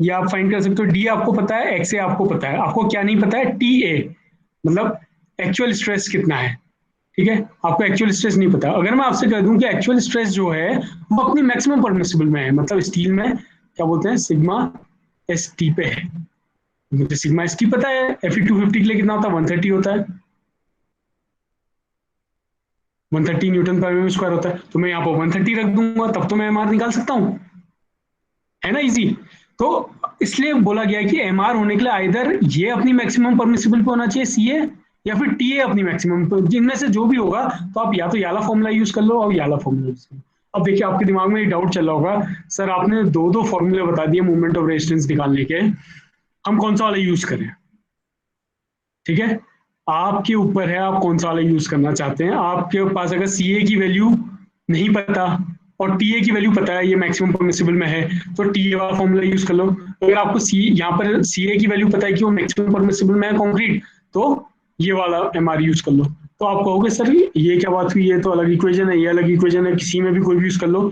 Speaker 1: ये आप फाइंड कर सकते हो, डी आपको पता है, एक्स ए आपको पता है, आपको क्या नहीं पता है, टी ए मतलब एक्चुअल स्ट्रेस कितना है। ठीक है, आपको एक्चुअल स्ट्रेस नहीं पता। अगर मैं आपसे कह दूं कि एक्चुअल स्ट्रेस जो है वो अपनी मैक्सिमम परमिसिबल में है, मतलब स्टील में क्या बोलते हैं सिग्मा एस टी पे है, मुझे सिग्मा एस टी पता है, एफ 250 के लिए कितना होता है 130 होता है, 130 न्यूटन पर एम स्क्वायर होता है, तो मैं यहाँ पर 130 रख दूंगा तब तो मैं एम आर निकाल सकता हूँ, है ना इजी। तो इसलिए बोला गया कि एम आर होने के लिए आइदर ये अपनी मैक्सिमम परमिसिबल पे होना चाहिए सी ए, या फिर टी ए अपनी मैक्सिमम, जिनमें से जो भी होगा, तो आप या तो याला फॉर्मूला यूज कर लो और याला फॉर्मूला यूज कर लो। अब देखिए आपके दिमाग में एक डाउट चल रहा होगा, सर आपने दो दो फॉर्मूले बता दिए मूवमेंट ऑफ रेजिस्टेंस निकालने के, हम कौन सा वाला यूज करें। ठीक है, आपके ऊपर है आप कौन सा वाला यूज करना चाहते हैं। आपके पास अगर सी ए की वैल्यू नहीं पता और टी ए की वैल्यू पता है, ये मैक्सिमम परमिसिबल में है, तो टी ए वाला फॉर्मूला यूज कर लो। अगर आपको सी यहाँ पर सी ए की वैल्यू पता है कि वो मैक्सिमम परमिसिबल में है कॉन्क्रीट, तो ये वाला एम आर यूज कर लो। तो आप कहोगे सर ये क्या बात हुई, ये तो अलग इक्वेशन है, ये अलग इक्वेशन है, किसी में भी कोई भी यूज कर लो।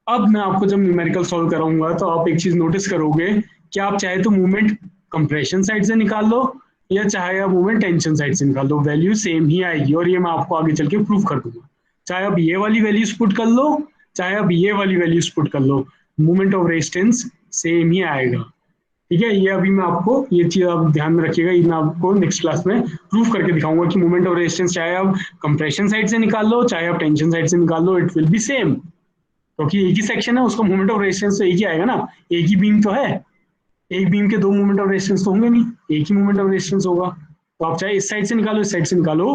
Speaker 1: अब मैं आपको जब न्यूमेरिकल सॉल्व कराऊंगा तो आप एक चीज नोटिस करोगे कि आप चाहे तो मूवमेंट कंप्रेशन साइड से निकाल लो या चाहे आप मूवमेंट टेंशन साइड से निकाल लो, वैल्यू सेम ही आएगी, और ये मैं आपको आगे चल के प्रूव कर दूंगा। चाहे आप ये वाली वैल्यूज पुट कर लो चाहे आप ये वाली वैल्यूज पुट कर लो, मूवमेंट ऑफ रेजिस्टेंस सेम ही आएगा। ठीक है, ये अभी मैं आपको ये चीज आप ध्यान में रखिएगा, ये मैं आपको नेक्स्ट क्लास में प्रूव करके दिखाऊंगा कि मूवमेंट ऑफ रेजिस्टेंस चाहे आप कंप्रेशन साइड से निकाल लो चाहे आप टेंशन साइड से निकाल लो, इट विल बी सेम, क्योंकि एक ही सेक्शन है, उसका मूवमेंट ऑफ रेजिस्टेंस तो एक ही आएगा ना, एक ही बीम तो है, एक बीम के दो मूवमेंट ऑफ रेजिस्टेंस तो होंगे नहीं, एक ही मूवमेंट ऑफ रेजिस्टेंस होगा। तो आप चाहे इस साइड से निकालो इस साइड से निकालो,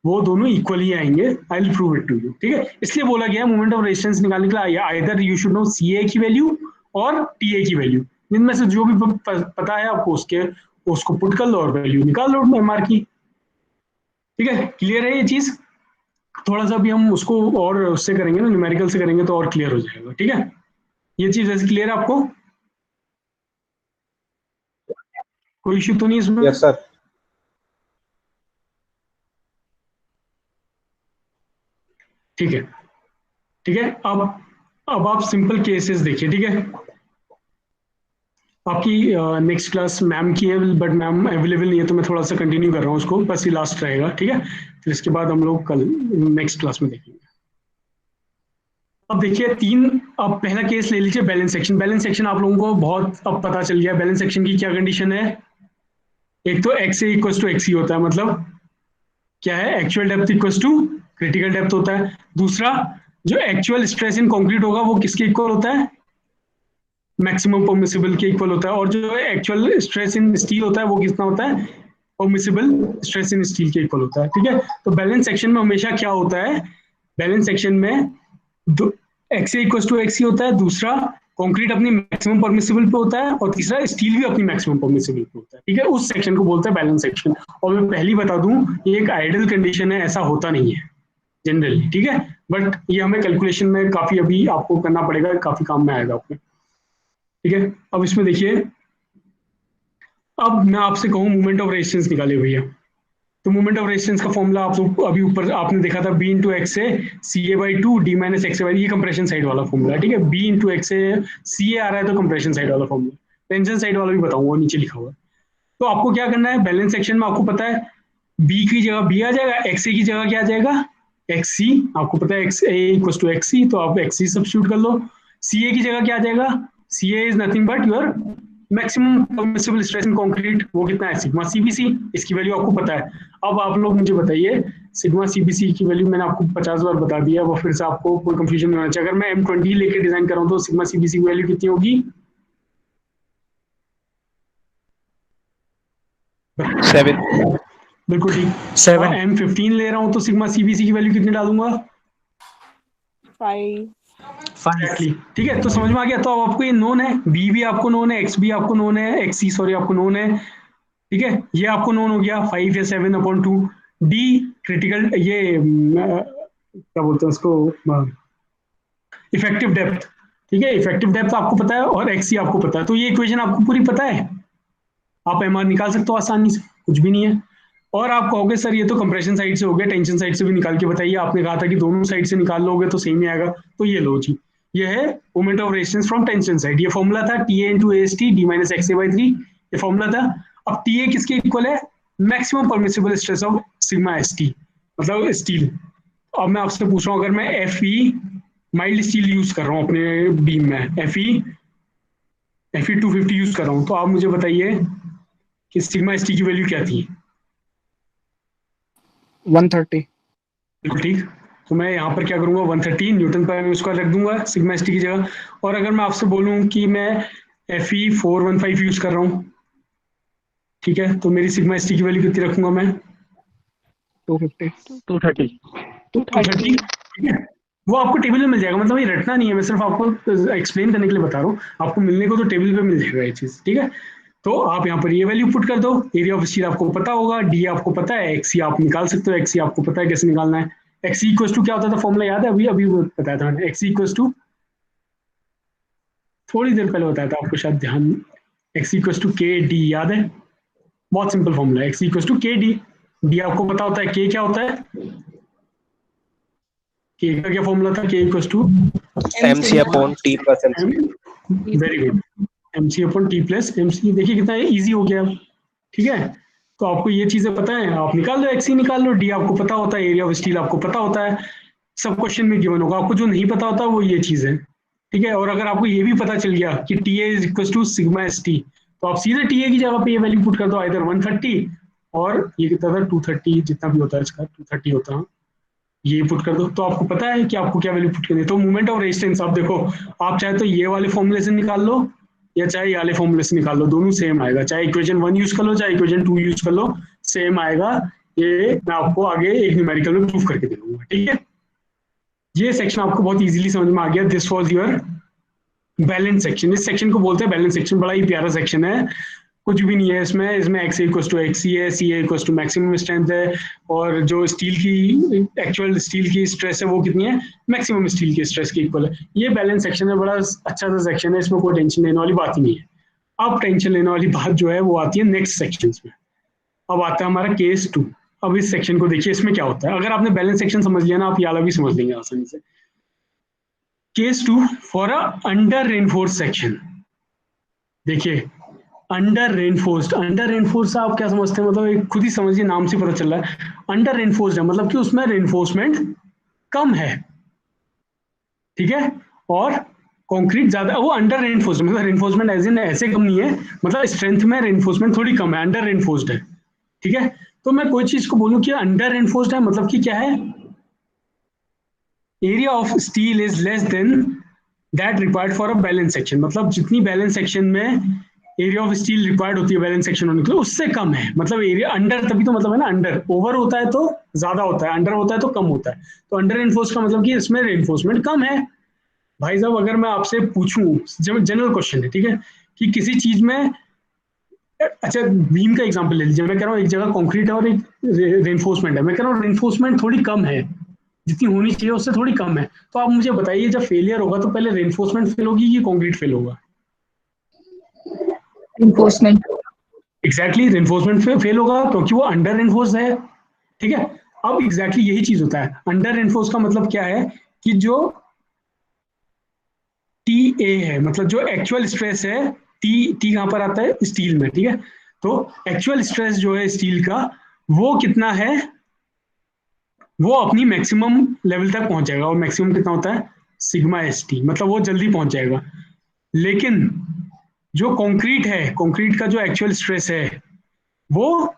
Speaker 1: वो दोनों इक्वल ही आएंगे। I will prove it to you. ठीक है, इसलिए बोला गया मूवमेंट ऑफ रेजिस्टेंस निकालने के लिए either you should know C A की वैल्यू और टी ए की वैल्यू, जिनमें से जो भी पता है आपको उसको पुट कर लो और वैल्यू निकाल लो एम आर की। ठीक है, क्लियर है ये चीज। थोड़ा सा भी हम उसको और उससे करेंगे ना, न्यूमेरिकल से करेंगे तो और क्लियर हो जाएगा। ठीक है, ये चीज ऐसे क्लियर है आपको, कोई इश्यू तो नहीं इसमें।
Speaker 2: Yes sir.
Speaker 1: ठीक है, ठीक है, अब आप सिंपल केसेस देखिए। ठीक है, आपकी नेक्स्ट क्लास मैम की है, बट मैम अवेलेबल नहीं है, तो मैं थोड़ा सा कंटिन्यू कर रहा हूँ उसको, बस ये लास्ट रहेगा। ठीक है, फिर इसके बाद हम लोग कल नेक्स्ट क्लास में देखेंगे। अब देखिए अब पहला केस ले लीजिए बैलेंस सेक्शन। बैलेंस सेक्शन आप लोगों को बहुत अब पता चल गया बैलेंस सेक्शन की क्या कंडीशन है। एक तो X A equal to X E होता है, मतलब क्या है, actual depth equal to critical depth होता है। दूसरा, जो एक्चुअल स्ट्रेस इन कंक्रीट होगा वो किसके इक्वल होता है, मैक्सिमम परमिसिबल के इक्वल होता है। और जो एक्चुअल स्ट्रेस इन स्टील होता है वो कितना होता है, परमिसिबल स्ट्रेस इन स्टील के इक्वल होता है। ठीक है, तो बैलेंस सेक्शन में हमेशा क्या होता है, बैलेंस सेक्शन में X A equal to X ही होता है, दूसरा कंक्रीट अपनी मैक्सिमम परमिसिबल पे होता है, और तीसरा स्टील भी अपनी मैक्सिमम परमिसिबल पे होता है। ठीक है, उस सेक्शन को बोलते हैं बैलेंस सेक्शन। और मैं पहली बता दूं ये एक आइडियल कंडीशन है, ऐसा होता नहीं है जनरली। ठीक है, बट ये हमें कैलकुलेशन में काफी अभी आपको करना पड़ेगा, काफी काम में आएगा आपके। ठीक है, अब इसमें देखिए, अब मैं आपसे कहूँ मूवमेंट ऑफ रेजिस्टेंस निकालिए भैया, तो मूवमेंट ऑफ रेजिस्टेंस का फॉर्मूला आप लोग अभी ऊपर आपने देखा था, B into X A C A by two D minus X A by, ये कंप्रेशन साइड वाला फॉर्मूला। ठीक है, B into X A C A आ रहा है तो कंप्रेशन साइड वाला फॉर्मूला, टेंशन साइड वाला भी बताऊंगा नीचे लिखा हुआ है। तो आपको क्या करना है, बैलेंस सेक्शन में आपको पता है बी की जगह बी आ जाएगा, एक्स ए की जगह क्या आ जाएगा, एक्स सी, आपको पता है X A equal to X C, तो आप एक्स सी सब्स्टिट्यूट कर लो। सी ए की जगह क्या आ जाएगा, C A is nothing but your maximum permissible stress in concrete, वो कितना है सिग्मा सीबीसी, इसकी वैल्यू आपको पता है। अब आप लोग मुझे बताइए सिग्मा सीबीसी की वैल्यू मैंने आपको 50 बार बता दिया, वो फिर से आपको कोई कंफ्यूजन नहीं होना चाहिए। अगर मैं M20 लेके डिजाइन कर रहा हूँ तो सिग्मा सीबीसी की वैल्यू कितनी होगी,
Speaker 2: 7।
Speaker 1: बिल्कुल ठीक।
Speaker 2: 7।
Speaker 1: और M15 ले रहा हूँ तो सिग्मा सीबीसी की वैल्यू कितनी डालूंगा,
Speaker 3: 5।
Speaker 1: एग्जैक्टली। ठीक है, तो समझ में आ गया। तो अब आपको ये नोन है, बी भी आपको नोन है, एक्स भी आपको नोन है, एक्स सी सॉरी आपको नोन है। ठीक है, ये आपको नोन हो गया 5 या 7/2। डी क्रिटिकल, ये क्या बोलते हैं उसको, इफेक्टिव डेप्थ। ठीक है, इफेक्टिव डेप्थ आपको पता है और एक्स सी आपको पता है, तो ये इक्वेशन आपको पूरी पता है, आप एम आर निकाल सकते हो आसानी से, कुछ भी नहीं है। और आप कहोगे सर ये तो कंप्रेशन साइड से हो गया, टेंशन साइड से भी निकाल के बताइए, आपने कहा था कि दोनों साइड से निकाल लोगे तो सेम ही आएगा। तो ये लो जी, ये है moment of resistance from tension side. ये फॉर्मूला था T A into S T D minus X A by 3, ये फॉर्मूला था। अब टी ए किसके इक्वल है, maximum permissible stress of sigma S T. मतलब स्टील। अब मैं आपसे पूछ रहा हूँ, अगर मैं FE माइल्ड स्टील यूज कर रहा हूँ अपने बीम में, FE 250 यूज कर रहा हूँ, तो आप मुझे बताइए कि सिग्मा ST की वैल्यू क्या थी।
Speaker 2: 130।
Speaker 1: बिल्कुल ठीक। तो मैं यहाँ पर क्या करूँगा, 130 न्यूटन पर स्क्वायर रख दूंगा सिग्मा ST की जगह। और अगर मैं आपसे बोलूँ कि मैं FE 415 यूज कर रहा हूँ, ठीक है, तो मेरी सिग्मा ST की वैल्यू कितनी रखूंगा मैं?
Speaker 2: 250।
Speaker 3: 230।
Speaker 1: 230। ठीक है, वो आपको टेबल में मिल जाएगा, मतलब ये रटना नहीं है, मैं सिर्फ आपको एक्सप्लेन करने के लिए बता रहा हूँ। आपको मिलने को तो टेबल पे मिल जाएगा ये चीज, ठीक है। तो आप यहाँ पर ये वैल्यू पुट कर दो, एरिया ऑफ स्टील आपको पता होगा, डी आपको पता है, एक्सी आप निकाल सकते हो, एक्सी आपको पता है कैसे निकालना है। एक्सी इक्वल टू क्या होता था, फॉर्मूला याद है? अभी अभी बताया था मैंने, एक्सी इक्वल टू, थोड़ी देर पहले बताया था आपको शायद ध्यान। एक्सी इक्वल टू के डी, याद है? बहुत सिंपल फॉर्मूला है, एक्सी इक्वल टू के डी। डी आपको पता होता है, के क्या होता है, के का क्या फॉर्मूला था, K equal to
Speaker 3: MC upon T plus MC।
Speaker 1: Very good, MC upon T plus MC। देखिए कितना इजी हो गया, ठीक है। तो आपको ये चीजें पता है, आप निकाल लो, एक्सी निकाल लो, डी आपको पता होता है, एरिया ऑफ स्टील आपको पता होता है, सब क्वेश्चन में गिवन होगा। आपको जो नहीं पता होता वो ये चीज है, ठीक है। और अगर आपको ये भी पता चल गया कि TA is equal to sigma ST, तो आप सीधे TA की जगह पे ये वैल्यू पुट कर दो, आइदर 130 और ये कितना था 230, जितना भी होता है इसका 230 होता है, ये पुट कर दो। तो आपको पता है कि आपको क्या वैल्यू पुट करनी है। तो मूवमेंट ऑफ रेजिस्टेंस आप देखो, आप चाहे तो ये वाले फॉर्मूले से निकाल लो या चाहे ये वाले फॉर्मूले से निकाल लो, दोनों सेम आएगा। चाहे इक्वेशन 1 यूज कर लो, चाहे इक्वेशन 2 यूज कर लो, सेम आएगा। ये मैं आपको आगे एक न्यूमेरिकल में प्रूफ करके दे दूंगा, ठीक है। ये सेक्शन आपको बहुत इजीली समझ में आ गया। This was your balance section. इस सेक्शन को बोलते हैं बैलेंस सेक्शन, बड़ा ही प्यारा सेक्शन है, कुछ भी नहीं है इसमें। इसमें एक्स इक्वल टू एक्सी है, सी इक्वल टू मैक्सिमम स्ट्रेंथ है, और जो स्टील की एक्चुअल स्टील की स्ट्रेस है वो कितनी है, मैक्सिमम स्टील की स्ट्रेस के इक्वल है। ये बैलेंस सेक्शन है, बड़ा अच्छा सा सेक्शन है, इसमें कोई टेंशन लेने वाली बात ही नहीं है। अब टेंशन लेने वाली बात जो है वो आती है नेक्स्ट सेक्शन में। अब आता है हमारा केस 2। अब इस सेक्शन को देखिए, इसमें क्या होता है। अगर आपने बैलेंस सेक्शन समझ लिया ना, आप ये वाला भी समझ लेंगे आसानी से। Case 2 for a under reinforced section. देखिए अंडर रेनफोर्स आप क्या समझते हैं, मतलब एक खुद ही समझिए, नाम से पता चल रहा है अंडर रेनफोर्स्ड है, मतलब कि उसमें रेनफोर्समेंट कम है, ठीक है। और कंक्रीट ज्यादा, वो अंडर रेनफोर्स्ड मतलब रेनफोर्समेंट एज इन ऐसे कम नहीं है, मतलब स्ट्रेंथ में रेनफोर्समेंट थोड़ी कम है, अंडर रेनफोर्स्ड है, ठीक है। तो मैं कोई चीज को बोलूं कि अंडर रेनफोर्स्ड है, मतलब कि क्या है, area of steel is less then that required for a balance section, मतलब जितनी बैलेंस सेक्शन में एरिया ऑफ स्टील रिक्वायर्ड होती है बैलेंस सेक्शन होने के लिए, उससे कम है। मतलब एरिया अंडर, तभी तो मतलब है ना, अंडर ओवर होता है तो ज्यादा होता है, अंडर होता है तो कम होता है। तो अंडर रेनफोर्स का मतलब कि इसमें रेनफोर्समेंट कम है। भाई साहब अगर मैं आपसे पूछूं, जनरल क्वेश्चन है, ठीक है, कि किसी चीज में, अच्छा बीम का एग्जांपल ले लीजिए, मैं कह रहा हूँ एक जगह कंक्रीट है और एक रेनफोर्समेंट है, मैं कह रहा हूँ रेनफोर्समेंट थोड़ी कम है, जितनी होनी चाहिए उससे थोड़ी कम है। तो आप मुझे बताइए, जब फेलियर होगा तो पहले रेनफोर्समेंट फेल होगी कि कंक्रीट फेल होगा?
Speaker 4: इन्फोर्समेंट।
Speaker 1: एग्जैक्टली रेनफोर्समेंट फेल होगा, क्योंकि वो अंडर रेनफोर्स है, ठीक है। अब एग्जैक्टली यही चीज होता है, अंडर रेनफोर्स का मतलब क्या है, कि जो TA है, मतलब जो एक्चुअल स्ट्रेस है, टी कहां पर आता है, स्टील में, ठीक है। तो एक्चुअल स्ट्रेस जो है स्टील का, वो कितना है, वो अपनी मैक्सिमम लेवल तक पहुंच जाएगा। और मैक्सिमम कितना होता है, सिग्मा ST, मतलब वो जल्दी पहुंच जाएगा। लेकिन जो कंक्रीट है, कंक्रीट का जो एक्चुअल स्ट्रेस है, वो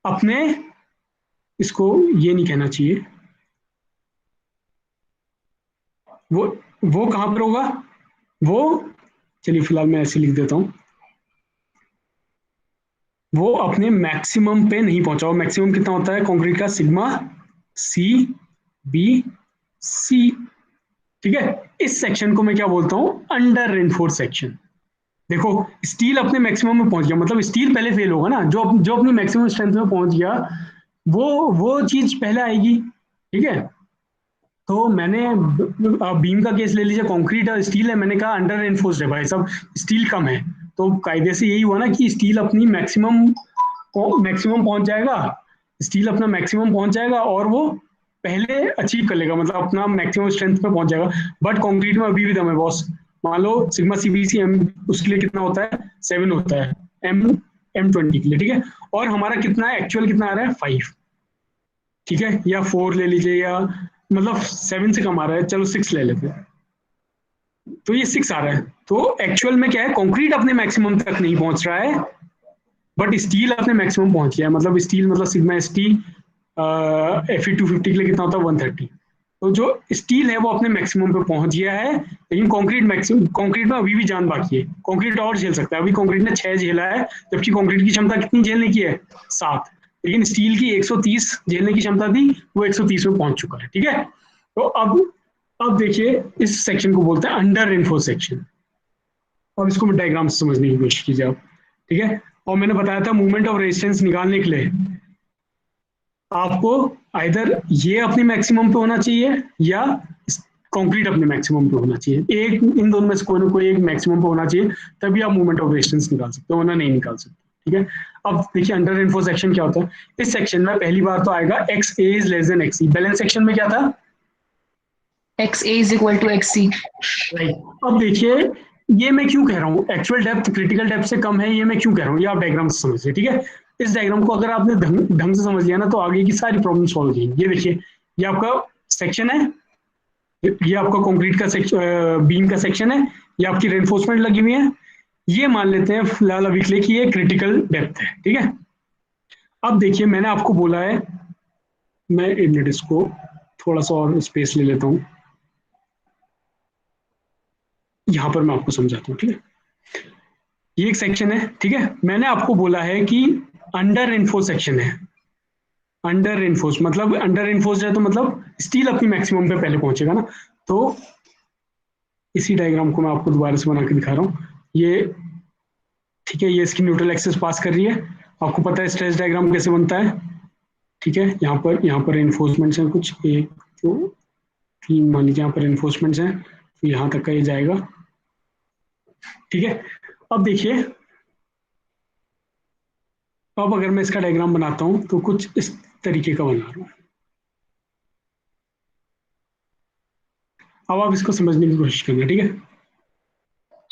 Speaker 1: अपने, इसको ये नहीं कहना चाहिए, वो वो कहां पर होगा, वो, चलिए फिलहाल मैं ऐसे लिख देता हूं, वो अपने मैक्सिमम पे नहीं पहुंचा। और मैक्सिमम कितना होता है कंक्रीट का, सिग्मा CBC, ठीक है। इस सेक्शन को मैं क्या बोलता हूं, अंडर रेनफोर्स सेक्शन। देखो स्टील अपने मैक्सिमम में पहुंच गया, मतलब स्टील पहले फेल होगा ना, जो जो अपनी मैक्सिमम स्ट्रेंथ में पहुंच गया, वो चीज पहले आएगी, ठीक है। तो मैंने बीम का केस ले लीजिए, कंक्रीट और स्टील है, मैंने कहा अंडर रेनफोर्स्ड है भाई साहब, स्टील कम है, तो कायदे से यही हुआ ना कि स्टील अपनी मैक्सिमम पहुंच जाएगा, स्टील अपना मैक्सिमम पहुंच जाएगा और वो पहले अचीव कर लेगा, मतलब अपना मैक्सिमम स्ट्रेंथ पे पहुंच जाएगा। बट कंक्रीट में अभी भी दम है बॉस। मान लो सिग्मा CBC M उसके लिए कितना होता है, 7 होता है, M M20 के लिए, ठीक है। और हमारा कितना है, एक्चुअल कितना आ रहा है, 5, ठीक है, या 4 ले लीजिए, या मतलब 7 से कम आ रहा है, चलो 6 ले लेते हैं, तो ये 6 आ रहा है। तो एक्चुअल में क्या है, कंक्रीट अपने मैक्सिमम तक नहीं पहुंच रहा है, बट स्टील अपने मैक्सिमम पहुंच गया है। मतलब स्टील मतलब सिग्मा एस टी Fe250 के लिए कितना होता है 130। तो जो स्टील है वो अपने मैक्सिमम पे पहुंच गया है, लेकिन कंक्रीट मैक्सिमम, कंक्रीट में अभी भी जान बाकी है, कंक्रीट और झेल सकता है। अभी कंक्रीट ने 6 झेला है, जबकि कंक्रीट की क्षमता कितनी झेलने की है, 7। लेकिन स्टील की 130 झेलने की क्षमता थी, वो 130 में पहुंच चुका है। ठीक है, तो अब देखिए इस सेक्शन को बोलते हैं अंडर रेनफोर्स सेक्शन। अब इसको मैं डायग्राम से समझने की कोशिश कीजिए आप। ठीक है, और मैंने बताया था मूवमेंट ऑफ रेजिस्टेंस निकालने के लिए आपको आइदर ये अपने मैक्सिमम पे होना चाहिए या कंक्रीट अपने मैक्सिमम पे होना चाहिए। एक इन दोनों में से कोई ना कोई एक मैक्सिमम पे होना चाहिए, तभी आप मूवमेंट ऑफ रेजिस्टेंस निकाल सकते हो, वरना नहीं निकाल सकते। ठीक है, अब देखिए अंडर रेनफोर्स सेक्शन क्या होता है। इस सेक्शन में पहली बार तो आएगा X A is less than X C. Balance section में क्या था,
Speaker 4: X A is equal to X C.
Speaker 1: Right. अब देखिए ये मैं क्यों कह रहा हूँ एक्चुअल डेप्थ क्रिटिकल डेप्थ से कम है, ये मैं क्यों कह रहा हूँ, ये आप डायग्राम से समझिए। ठीक है, इस डायग्राम को अगर आपने ढंग से समझ लिया ना, तो आगे की सारी प्रॉब्लम सॉल्व हो जाएगी। ये देखिए, ये आपका सेक्शन है, ये आपका कंक्रीट का बीम का सेक्शन है, ये आपकी रेनफोर्समेंट लगी हुई है। ये मान लेते हैं फिलहाल अभी के लिए कि ये क्रिटिकल डेप्थ है। ठीक है, अब देखिए मैंने आपको बोला है, मैं एक मिनट इसको थोड़ा सा और स्पेस ले लेता हूँ, यहां पर मैं आपको समझाता हूँ। ठीक है, ये एक सेक्शन है। ठीक है, मैंने आपको बोला है कि अंडर रेनफोर्स सेक्शन है। अंडर रेनफोर्स मतलब अंडर रेनफोर्स है तो मतलब स्टील अपनी मैक्सिमम पे पहले पहुंचेगा ना। तो इसी डायग्राम को मैं आपको दोबारा से बना के दिखा रहा हूँ। ये ठीक है, ये इसकी न्यूट्रल एक्सिस पास कर रही है। आपको पता है स्ट्रेस डायग्राम कैसे बनता है। ठीक है, यहाँ पर रेनफोर्समेंट्स हैं कुछ 1 2 3, मान लीजिए यहाँ पर रेनफोर्समेंट्स हैं, तो यहाँ तक का ये जाएगा। ठीक है, अब देखिए, अब अगर मैं इसका डायग्राम बनाता हूं तो कुछ इस तरीके का बना रहा हूं। अब आप इसको समझने की कोशिश करना। ठीक है,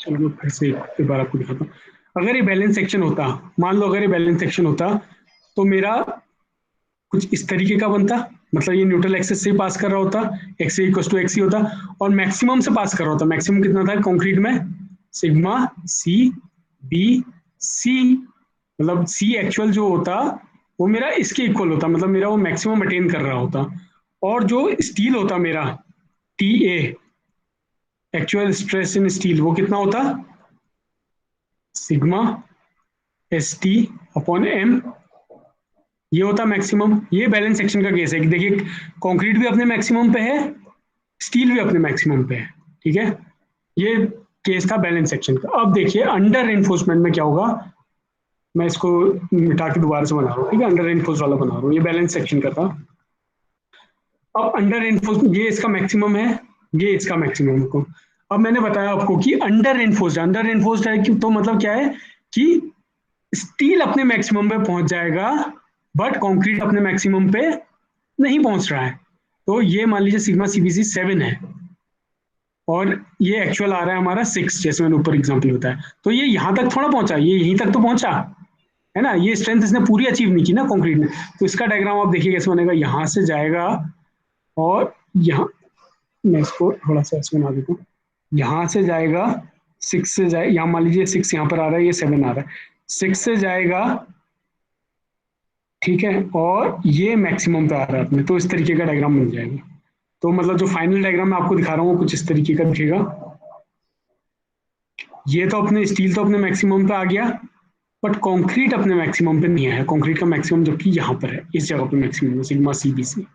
Speaker 1: चलो मैं फिर से एक बार आपको दिखाता हूँ। अगर ये बैलेंस सेक्शन होता, मान लो अगर ये बैलेंस सेक्शन होता, तो मेरा कुछ इस तरीके का बनता। मतलब ये न्यूट्रल एक्सिस से पास कर रहा होता, एक्स इक्वल टू एक्स ही होता, और मैक्सिमम से पास कर रहा होता। मैक्सिमम कितना था कंक्रीट में, सिग्मा सी बी सी, मतलब सी एक्चुअल जो होता वो मेरा इसके इक्वल होता, मतलब मेरा वो मैक्सिमम अटेन कर रहा होता। और जो स्टील होता मेरा T A, actual stress in steel, वो कितना होता, sigma S T upon M, ये होता मैक्सिमम। ये बैलेंस सेक्शन का केस है कि देखिए कंक्रीट भी अपने मैक्सिमम पे है, स्टील भी अपने मैक्सिमम पे है। ठीक है, ये केस था बैलेंस सेक्शन का। अब देखिए अंडर रेनफोर्समेंट में क्या होगा, मैं इसको मिटा के दोबारा से बना रहा हूँ। ठीक है, अंडर रेनफोर्स वाला बना रहा हूँ, ये बैलेंस सेक्शन का था। अब अंडर रेनफोर्स, ये इसका मैक्सिमम है, ये इसका मैक्सिमम को। अब मैंने बताया आपको कि अंडर रेनफोर्स्ड है कि तो मतलब क्या है कि स्टील अपने मैक्सिमम पे पहुंच जाएगा, बट कंक्रीट अपने मैक्सिमम पे नहीं पहुंच रहा है। तो ये मान लीजिए सिग्मा सीबीसी 7 है, और ये एक्चुअल आ रहा है हमारा 6, जैसे मैंने ऊपर एग्जांपल बताया। तो ये यहाँ तक थोड़ा पहुंचा, ये यहीं तक तो पहुंचा है ना, ये स्ट्रेंथ इसने पूरी अचीव नहीं की ना कंक्रीट ने। तो इसका डायग्राम आप देखिए कैसे बनेगा, यहाँ से जाएगा और यहाँ, मैं इसको थोड़ा सा ऐसे बना देता हूँ, यहाँ से जाएगा 6 से जाए, यहाँ मान लीजिए 6 यहाँ पर आ रहा है, ये 7 आ रहा है, 6 से जाएगा। ठीक है, और ये मैक्सिमम पे आ रहा है अपने, तो इस तरीके का डायग्राम बन जाएगा। तो मतलब जो फाइनल डायग्राम मैं आपको दिखा रहा हूँ वो कुछ इस तरीके का दिखेगा। ये तो अपने स्टील तो अपने मैक्सिमम पे आ गया, बट कंक्रीट अपने मैक्सिमम पे नहीं आया। कंक्रीट का मैक्सिमम जबकि यहाँ पर है, इस जगह पे मैक्सिमम है, सिग्मा सी बी सी।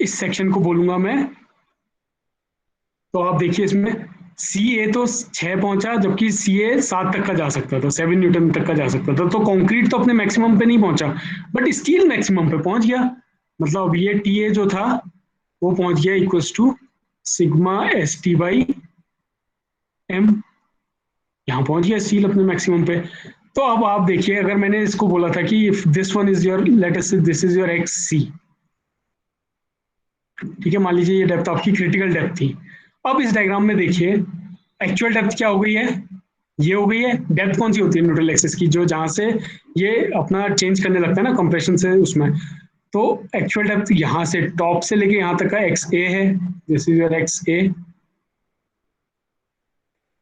Speaker 1: इस सेक्शन को बोलूंगा मैं, तो आप देखिए इसमें सी ए तो 6 पहुंचा, जबकि सी ए 7 तक का जा सकता था, 7 न्यूटन तक का जा सकता था। तो कंक्रीट तो अपने मैक्सिमम पे नहीं पहुंचा, बट स्टील मैक्सिमम पे पहुंच गया। मतलब अब ये टी ए जो था वो पहुंच गया equal to sigma S T by M, यहाँ पहुंच गया स्टील अपने मैक्सिमम पे। तो अब आप देखिए, अगर मैंने इसको बोला था कि if this one is your, late us से this is your X C. ठीक है, मान लीजिए ये डेप्थ आपकी क्रिटिकल डेप्थ थी। अब इस डायग्राम में देखिए एक्चुअल डेप्थ क्या हो गई है ये हो गई है। डेप्थ कौन सी होती है न्यूट्रल एक्सिस की, जो जहां से ये अपना चेंज करने लगता है ना कंप्रेशन से उसमें। तो एक्चुअल डेप्थ यहाँ से टॉप से लेके यहाँ तक का एक्स ए है, this is your x A.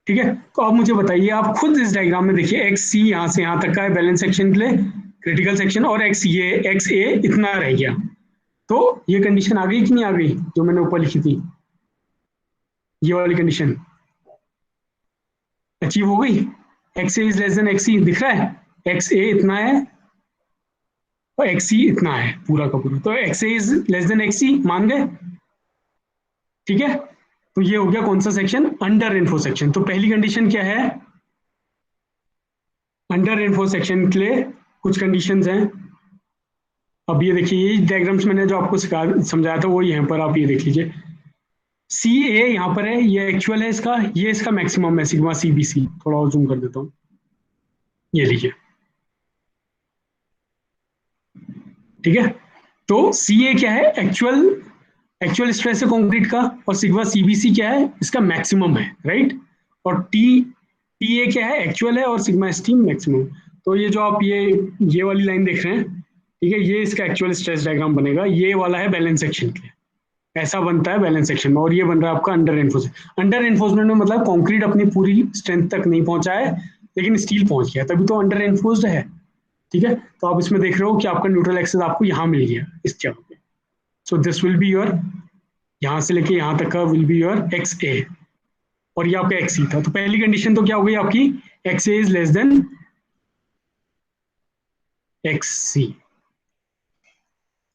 Speaker 1: ठीक है, तो अब मुझे बताइए, आप खुद इस डायग्राम में देखिए, एक्स सी यहाँ से यहाँ तक का है बैलेंस सेक्शन के लिए, क्रिटिकल सेक्शन, और एक्स ये एक्स ए इतना रह गया। तो ये कंडीशन आ गई कि नहीं आ गई जो मैंने ऊपर लिखी थी, ये वाली कंडीशन अचीव हो गई। X A is less than X C दिख रहा है, एक्स ए इतना है और एक्स सी इतना है पूरा का पूरा, तो X A is less than X C मान गए। ठीक है, तो ये हो गया कौन सा सेक्शन, अंडर रेनफोर्स सेक्शन। तो पहली कंडीशन क्या है, अंडर रेनफोर्स सेक्शन के लिए कुछ कंडीशंस हैं। अब ये देखिए, ये डायग्राम्स मैंने जो आपको समझाया था वो यहाँ पर आप ये देख लीजिए। सी ए यहाँ पर है, ये एक्चुअल है इसका, ये इसका मैक्सिमम है सिग्मा सी बी सी। थोड़ा और जूम कर देता हूँ, ये लीजिए। ठीक है, तो सी ए क्या है, एक्चुअल स्ट्रेस है कंक्रीट का, और सिग्मा सीबीसी क्या है, इसका मैक्सिमम है, राइट। और टी ए क्या है, एक्चुअल है, और सिग्मा एस टी मैक्सिमम। तो ये जो आप ये वाली लाइन देख रहे हैं, ठीक है, ये इसका एक्चुअल स्ट्रेस डायग्राम बनेगा। ये वाला है बैलेंस सेक्शन के लिए, ऐसा बनता है बैलेंस सेक्शन में। और ये बन रहा है आपका अंडर एनफोर्समेंट। अंडर एनफोर्समेंट में मतलब कंक्रीट अपनी पूरी स्ट्रेंथ तक नहीं पहुंचा है, लेकिन स्टील पहुंच गया, तभी तो अंडर एनफोर्स्ड है। ठीक है, तो आप इसमें देख रहे हो कि आपका न्यूट्रल एक्सेस आपको यहाँ मिल गया इस जगह पे। So this will be your, यहाँ से लेके यहाँ तक का विल बी योर एक्स ए, और ये आपका एक्स सी था। तो पहली कंडीशन तो क्या हो गई आपकी, X A is less than X C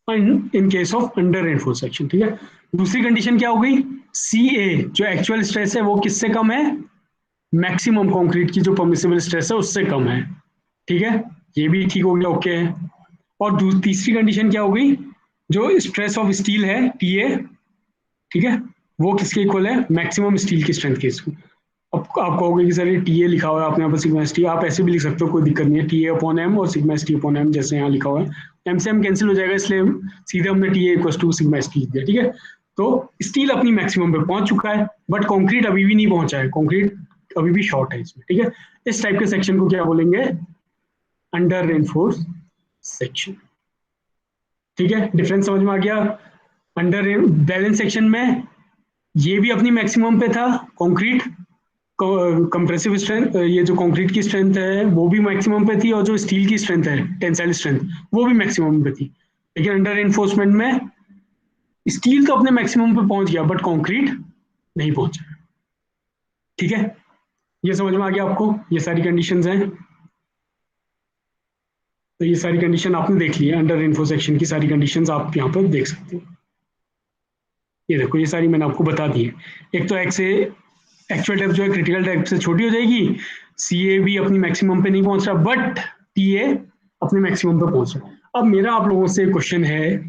Speaker 1: in case of under reinforced section. ठीक है, दूसरी कंडीशन क्या हो गई, सी ए जो एक्चुअल स्ट्रेस है वो किससे कम है, मैक्सिमम कंक्रीट की जो परमिसिबल स्ट्रेस है उससे कम है। ठीक है, ये भी ठीक हो गया, ओके है। और तीसरी कंडीशन क्या हो गई, जो स्ट्रेस ऑफ स्टील है टी ए, ठीक है, वो किसके इक्वल है, मैक्सिमम स्टील की स्ट्रेंथ के। इसको अब आप कहोगे कि सर ये टी ए लिखा हुआ है आपने यहाँ पर सिग्मा एस टी, आप ऐसे भी लिख सकते हो, कोई दिक्कत नहीं है, टी ए अपॉन एम और sigma S T upon M, जैसे यहाँ लिखा हुआ है। एम से एम कैंसिल हो जाएगा, इसलिए सीधे हमने T A equal to sigma S T लिख दिया। ठीक है, तो स्टील अपनी मैक्सिमम पे पहुंच चुका है, बट कॉन्क्रीट अभी भी नहीं पहुंचा है, कॉन्क्रीट अभी भी शॉर्ट है इसमें। ठीक है, इस टाइप के सेक्शन को क्या बोलेंगे, अंडर रेनफोर्स सेक्शन। ठीक है, डिफरेंस समझ में आ गया। अंडर बैलेंस सेक्शन में ये भी अपनी मैक्सिमम पे था, कंक्रीट कंप्रेसिव स्ट्रेंथ, ये जो कंक्रीट की स्ट्रेंथ है वो भी मैक्सिमम पे थी, और जो स्टील की स्ट्रेंथ है टेंसाइल स्ट्रेंथ वो भी मैक्सिमम पे थी। लेकिन अंडर एनफोर्समेंट में स्टील तो अपने मैक्सिमम पे पहुंच गया, बट कंक्रीट नहीं पहुंचा। ठीक है, ये समझ में आ गया आपको, ये सारी कंडीशंस हैं। तो ये सारी कंडीशन आपने देख ली है, अंडर रेनफोर्स सेक्शन की सारी कंडीशंस आप यहाँ पर देख सकते हो। ये देखो, ये सारी मैंने आपको बता दी है। एक तो एक्स ए एक्चुअल डेप्थ जो है क्रिटिकल डेप्थ से छोटी हो जाएगी, सी ए भी अपनी मैक्सिमम पे नहीं पहुंच रहा, बट टी ए अपने मैक्सिमम पे पहुंच रहा है। अब मेरा आप लोगों से क्वेश्चन है,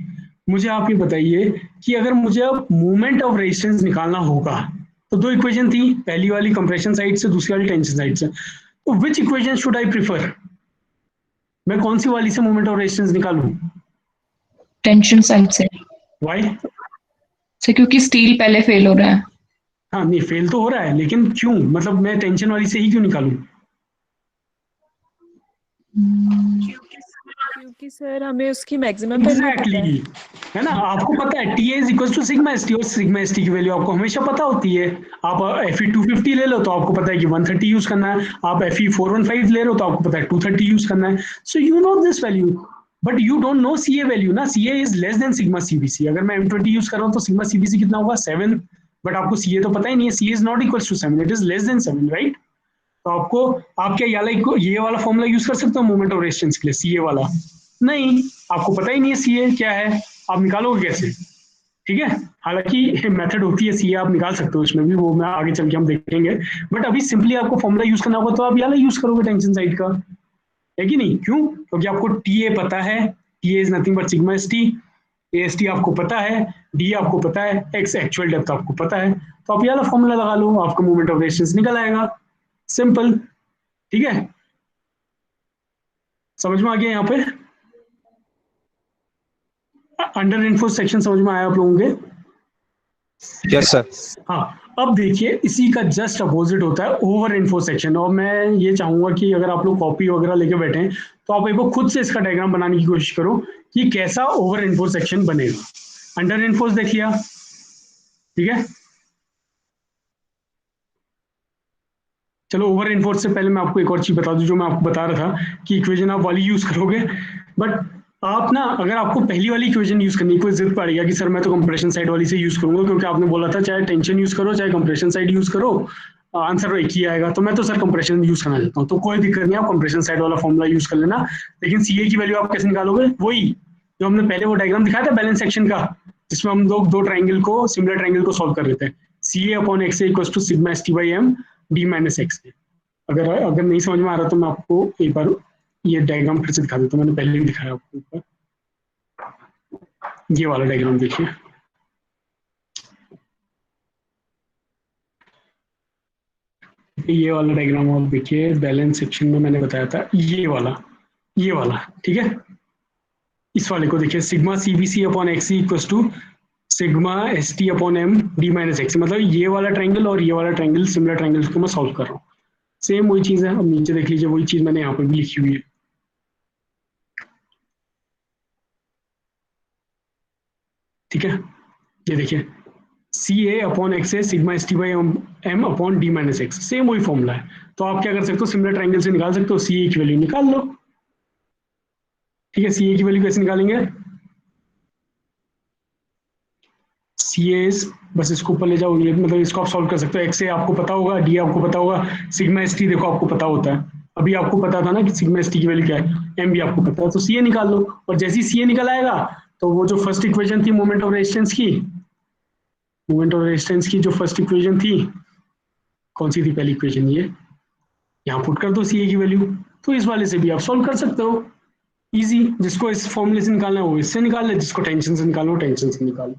Speaker 1: मुझे आप ये बताइए कि अगर मुझे अब मूवमेंट ऑफ रेजिस्टेंस निकालना होगा, तो दो इक्वेशन थी, पहली वाली कंप्रेशन साइड से, दूसरी वाली टेंशन साइड से, तो विच इक्वेशन शुड आई प्रिफर, मैं कौन सी वाली से मूवमेंट ऑफ रेजिस्टेंस निकालूं,
Speaker 4: टेंशन साइड से।
Speaker 1: वाई,
Speaker 4: से क्योंकि स्टील पहले फेल हो रहा है।
Speaker 1: हाँ नहीं फेल तो हो रहा है, लेकिन क्यों, मतलब मैं टेंशन वाली से ही क्यों निकालूं,
Speaker 5: क्योंकि सर हमें उसकी मैक्सिमम वैल्यू पता है।
Speaker 1: एग्जैक्टली, है ना, आपको पता है T is equal to sigma S T, और सिग्मा एस टी की वैल्यू आपको हमेशा पता होती है। आप एफ ई 250 ले लो तो आपको पता है कि 130 यूज करना है, आप एफ ई 415 ले लो तो आपको पता है 230 यूज करना है। So you know this value, but you don't know C A value ना, C A is less than sigma C B C. अगर मैं M20 यूज कर रहा हूँ तो सिग्मा सी बी सी कितना होगा, 7, बट आपको सी ए तो पता ही नहीं है, C A is not equal to 7, it is less than 7, right. तो आपको, आप क्या ये वाला फॉर्मूला यूज कर सकते हो मूवमेंट ऑफ रेजिस्टेंस के लिए, सी ए वाला, नहीं, आपको पता ही नहीं है सी ए क्या है, आप निकालोगे कैसे। ठीक है, हालांकि मेथड होती है सी ए, आप निकाल सकते हो इसमें भी, वो मैं आगे चल के हम देखेंगे, बट अभी सिंपली आपको फॉर्मूला यूज करना होगा तो आप ये वाला यूज करोगे टेंशन साइड का, है कि नहीं, क्यों, क्योंकि आपको टी ए पता है, T A is nothing but sigma S T, A S T आपको पता है, डी आपको पता है, एक्स एक्चुअल डेप्थ आपको पता है, तो आप ये वाला फॉर्मूला लगा लो, आपका मूवमेंट ऑफ रेजिस्टेंस निकल आएगा, सिंपल। ठीक है, समझ में आ गया यहाँ पे, अंडर रेनफोर्स सेक्शन समझ में आया आप लोगों के।
Speaker 3: Yes sir.
Speaker 1: हाँ, अब देखिए इसी का जस्ट अपोजिट होता है ओवर इन्फो सेक्शन। और मैं ये चाहूंगा कि अगर आप लोग कॉपी वगैरह लेके बैठे हैं तो आप एक बार खुद से इसका डायग्राम बनाने की कोशिश करो कि कैसा ओवर इन्फो सेक्शन बनेगा। अंडर इन्फोर्स देख लिया, ठीक है। चलो ओवर इन्फोर्स से पहले मैं आपको एक और चीज बता दूं जो मैं आपको बता रहा था कि इक्वेशन आप वाली यूज करोगे, बट आप ना अगर आपको पहली वाली इक्वेशन यूज करनी कोई जिद पड़ेगा कि सर मैं तो कंप्रेशन साइड वाली से यूज करूंगा क्योंकि आपने बोला था चाहे टेंशन यूज करो चाहे कंप्रेशन साइड यूज करो आंसर एक ही आएगा, तो मैं तो सर कंप्रेशन यूज करना चाहता हूँ, तो कोई दिक्कत नहीं, आप कंप्रेशन साइड वाला फॉर्मूला यूज कर लेना। लेकिन सीए की वैल्यू आप कैसे निकालोगे, वही जो हमने पहले वो डायग्राम दिखाया था बैलेंस सेक्शन का जिसमें हम लोग दो ट्राइंगल को सिमिलर ट्राइंगल को सॉल्व कर लेते हैं। C A upon X equal to sigma S T by M D minus X. अगर नहीं समझ में आ रहा तो मैं आपको एक बार ये डायग्राम फिर से दिखा देता हूँ, मैंने पहले भी दिखाया आपको ऊपर। ये वाला डायग्राम देखिए, ये वाला डायग्राम आप देखिए बैलेंस सेक्शन में मैंने बताया था ये वाला ठीक है। इस वाले को देखिए sigma C B C upon X equal to sigma S T upon M D minus X, मतलब ये वाला ट्राइंगल और ये वाला ट्राइंगल सिमिलर ट्राइंगल्स को मैं सॉल्व कर रहा हूँ। सेम वही चीज है, अब नीचे देख लीजिए वही चीज मैंने यहाँ पर भी लिखी हुई है, ठीक है। ये देखिए C A upon X A sigma S T by M upon D minus X, same वही फॉर्मूला है। तो आप क्या कर सकते हो, सिमिलर ट्राइंगल से निकाल सकते हो, सी ए की वैल्यू निकाल लो, ठीक है। सी ए की वैल्यू कैसे निकालेंगे, सी ए बस इसको ऊपर ले जाओ, ये मतलब इसको आप सॉल्व कर सकते हो। एक्स ए आपको पता होगा, डी आपको पता होगा, सिग्मा एस टी देखो आपको पता होता है, अभी आपको पता था ना कि सिग्मा एस टी की वैल्यू क्या है, एम भी आपको पता है, तो सी ए निकाल लो। और जैसे ही सी ए निकल आएगा तो वो जो फर्स्ट इक्वेशन थी मोमेंट ऑफ रेजिस्टेंस की जो फर्स्ट इक्वेशन थी, कौन सी थी पहली इक्वेशन, ये यहाँ पुट कर दो सी ए की वैल्यू, तो इस वाले से भी आप सॉल्व कर सकते हो इजी। जिसको इस फॉर्मूले से निकालना है वो इससे निकाल ले, जिसको टेंशन से निकालना हो टेंशन से निकाल ले,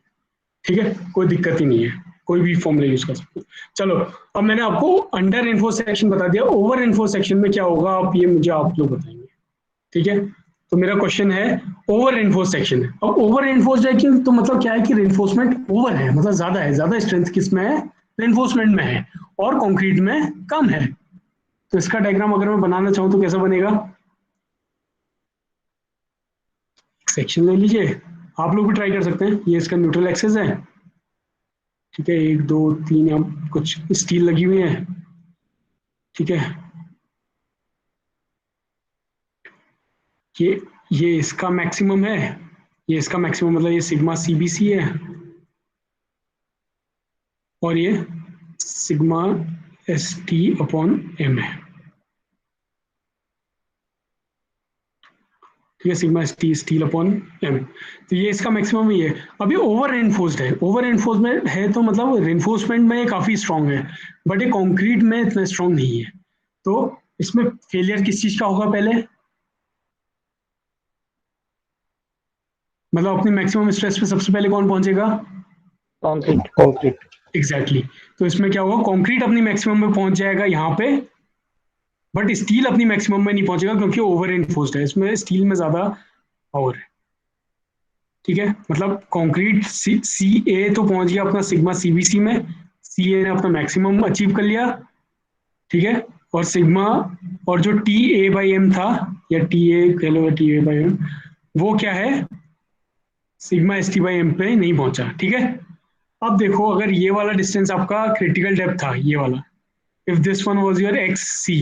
Speaker 1: ठीक है, कोई दिक्कत ही नहीं है, कोई भी फॉर्मूला यूज कर सकते हो। चलो अब मैंने आपको अंडर इन्फो सेक्शन बता दिया, ओवर इन्फो सेक्शन में क्या होगा आप ये मुझे आप लोग बताएंगे, ठीक है। तो मेरा क्वेश्चन है ओवर इन्फोर्स सेक्शन है। अब ओवर इन्फोर्स सेक्शन तो मतलब क्या है कि रेनफोर्समेंट ओवर है, मतलब ज्यादा है, ज्यादा स्ट्रेंथ किस में है, रेनफोर्समेंट में है, और कंक्रीट में कम है। तो इसका डायग्राम अगर मैं बनाना चाहूँ तो कैसा बनेगा, सेक्शन ले लीजिए, आप लोग भी ट्राई कर सकते हैं, ये इसका न्यूट्रल एक्सेस है, ठीक है, 1 2 3 यहाँ कुछ स्टील लगी हुई है, ठीक है। ये इसका मैक्सिमम है, ये इसका मैक्सिमम मतलब ये सिग्मा सीबीसी है, और ये sigma S T upon M है, ठीक है, sigma S T steel upon M. तो ये इसका मैक्सिमम ही है। अभी ओवर रेनफोर्स्ड है, ओवर रेनफोर्समेंट है तो मतलब रेनफोर्समेंट में काफी स्ट्रांग है, बट ये कॉन्क्रीट में इतना स्ट्रांग नहीं है। तो इसमें फेलियर किस चीज का होगा पहले, मतलब अपनी मैक्सिमम स्ट्रेस पे सबसे पहले कौन पहुंचेगा,
Speaker 3: कंक्रीट।
Speaker 1: एग्जैक्टली। तो इसमें क्या होगा, कंक्रीट अपनी मैक्सिमम में पहुंच जाएगा यहाँ पे, बट स्टील अपनी मैक्सिमम में नहीं पहुंचेगा क्योंकि ओवर इन्फोर्स्ड है, इसमें स्टील में ज्यादा पावर है, ठीक है। मतलब कंक्रीट सी ए तो पहुंच गया अपना सिग्मा सीबीसी में, सी ए ने अपना मैक्सिमम अचीव कर लिया, ठीक है, और सिग्मा और जो टी ए बाई एम था, या टी ए कह लो, टी ए बाई एम, वो क्या है, sigma S T by M पे नहीं पहुंचा, ठीक है। अब देखो अगर ये वाला डिस्टेंस आपका क्रिटिकल डेप्थ था, ये वाला, if this one was your X C,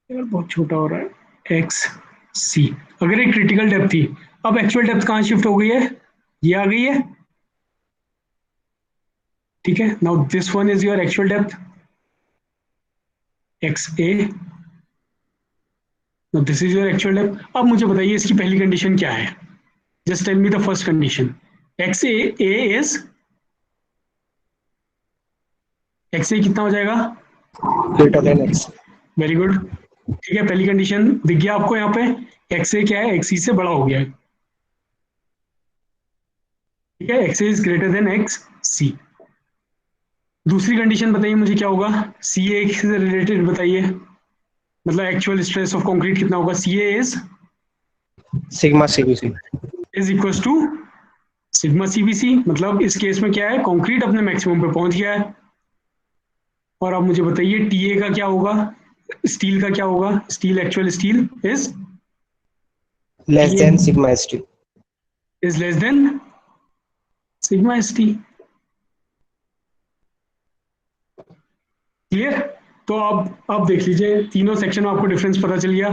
Speaker 1: बहुत छोटा हो रहा है, एक्स सी, अगर ये क्रिटिकल डेप्थ थी, अब एक्चुअल डेप्थ कहां शिफ्ट हो गई है, ये आ गई है, ठीक है। Now this one is your actual depth X A, now this is your actual depth. अब मुझे बताइए इसकी पहली कंडीशन क्या है, just tell me the first condition, X A is, X A कितना हो जाएगा,
Speaker 3: greater than X.
Speaker 1: Very good, ठीक है, पहली कंडीशन दिख गया आपको यहाँ पे, एक्स ए क्या है, एक्स सी से बड़ा हो गया है, ठीक है, X A is greater than X C. दूसरी कंडीशन बताइए मुझे क्या होगा, सी ए से रिलेटेड बताइए, मतलब एक्चुअल स्ट्रेस ऑफ कंक्रीट कितना होगा, C A is
Speaker 3: sigma CBC.
Speaker 1: Is equal to sigma CBC. मतलब इस केस में क्या है, कंक्रीट अपने मैक्सिमम पे पहुंच गया है। और अब मुझे बताइए टीए का क्या होगा, स्टील का क्या होगा। Steel, actual steel is
Speaker 3: less than sigma S T.
Speaker 1: Is less than sigma S T. Clear. तो अब देख लीजिए तीनों सेक्शन में आपको डिफरेंस पता चल गया।